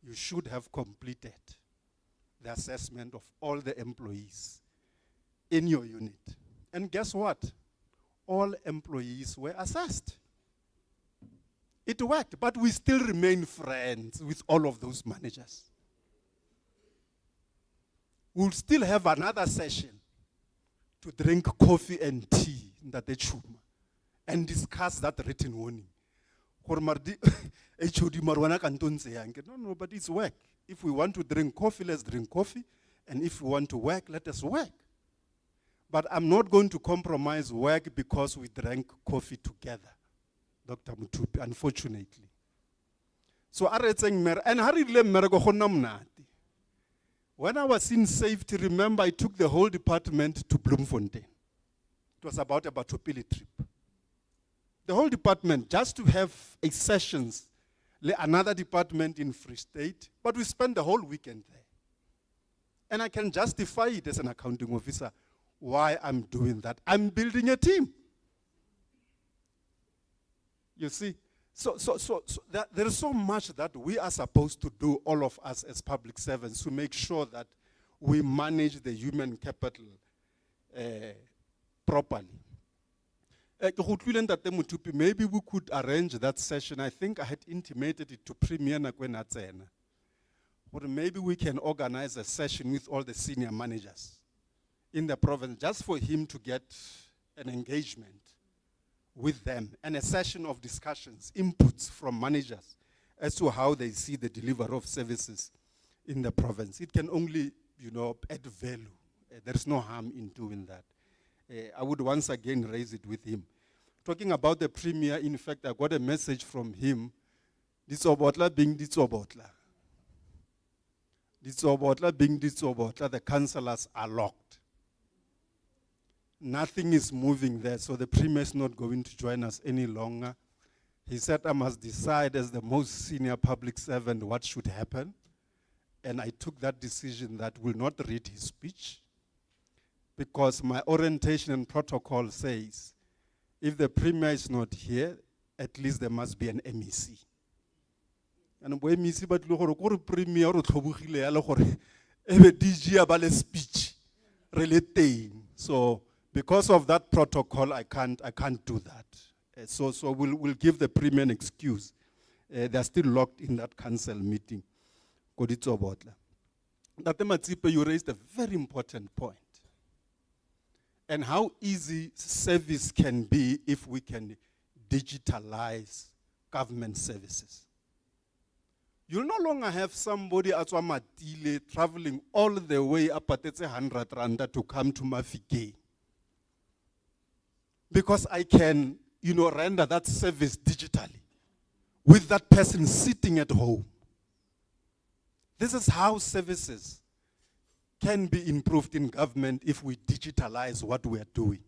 you should have completed the assessment of all the employees in your unit. And guess what? All employees were assessed. It worked, but we still remain friends with all of those managers. We'll still have another session to drink coffee and tea and discuss that written warning. No, but it's work. If we want to drink coffee, let's drink coffee. And if we want to work, let us work. But I'm not going to compromise work because we drank coffee together, Dr. Mutupi, unfortunately. So, when I was in safety, remember I took the whole department to Bloemfontein. It was about a Batopili trip. The whole department, just to have a sessions, another department in Free State, but we spent the whole weekend there. And I can justify it as an accounting officer, why I'm doing that. I'm building a team. You see? So there is so much that we are supposed to do, all of us as public servants, to make sure that we manage the human capital properly. Maybe we could arrange that session. I think I had intimated it to Premier Nakwenatsena. Or maybe we can organize a session with all the senior managers in the province just for him to get an engagement with them and a session of discussions, inputs from managers as to how they see the delivery of services in the province. It can only, add value. There is no harm in doing that. I would once again raise it with him. Talking about the premier, in fact, I got a message from him. Ditsobotla being Ditsobotla. Ditsobotla being Ditsobotla, the councillors are locked. Nothing is moving there, so the premier is not going to join us any longer. He said I must decide as the most senior public servant what should happen. And I took that decision that will not read his speech, because my orientation and protocol says, if the premier is not here, at least there must be an MEC. And when MEC but lo premier o tlhobogile ya le gore ebe DG a ba le speech relating. So because of that protocol, I can't do that. So we'll give the premier an excuse. They're still locked in that council meeting. Koditso Botla. Dr. Matsipe, you raised a very important point. And how easy service can be if we can digitalize government services. You'll no longer have somebody at Matile traveling all the way up at 100 Randa to come to Mafike. Because I can, render that service digitally with that person sitting at home. This is how services can be improved in government if we digitalize what we are doing.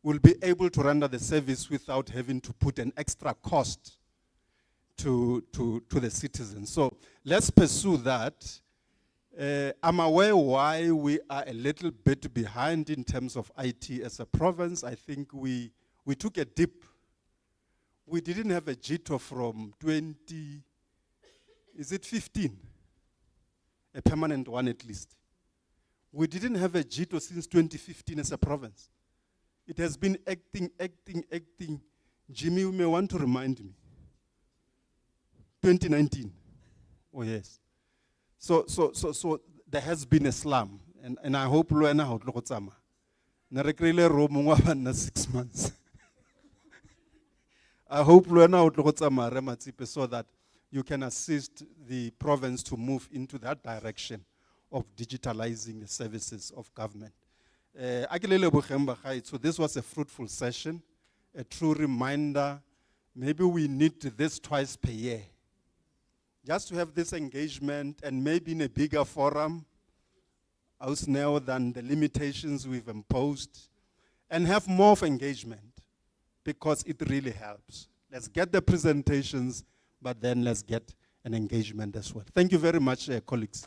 We'll be able to render the service without having to put an extra cost to the citizens. So let's pursue that. I'm aware why we are a little bit behind in terms of IT as a province. I think we took a dip. We didn't have a JITO from 15? A permanent one at least. We didn't have a JITO since 2015 as a province. It has been acting. Jimmy, you may want to remind me. 2019. Oh yes. So there has been a slum, and I hope Luena hot lokotsama. Narekrile romo 6 months. I hope Luena hot lokotsama Rematsipe so that you can assist the province to move into that direction of digitalizing the services of government. So this was a fruitful session, a true reminder. Maybe we need this twice per year, just to have this engagement, and maybe in a bigger forum, out now than the limitations we've imposed, and have more of engagement, because it really helps. Let's get the presentations, but then let's get an engagement as well. Thank you very much, colleagues.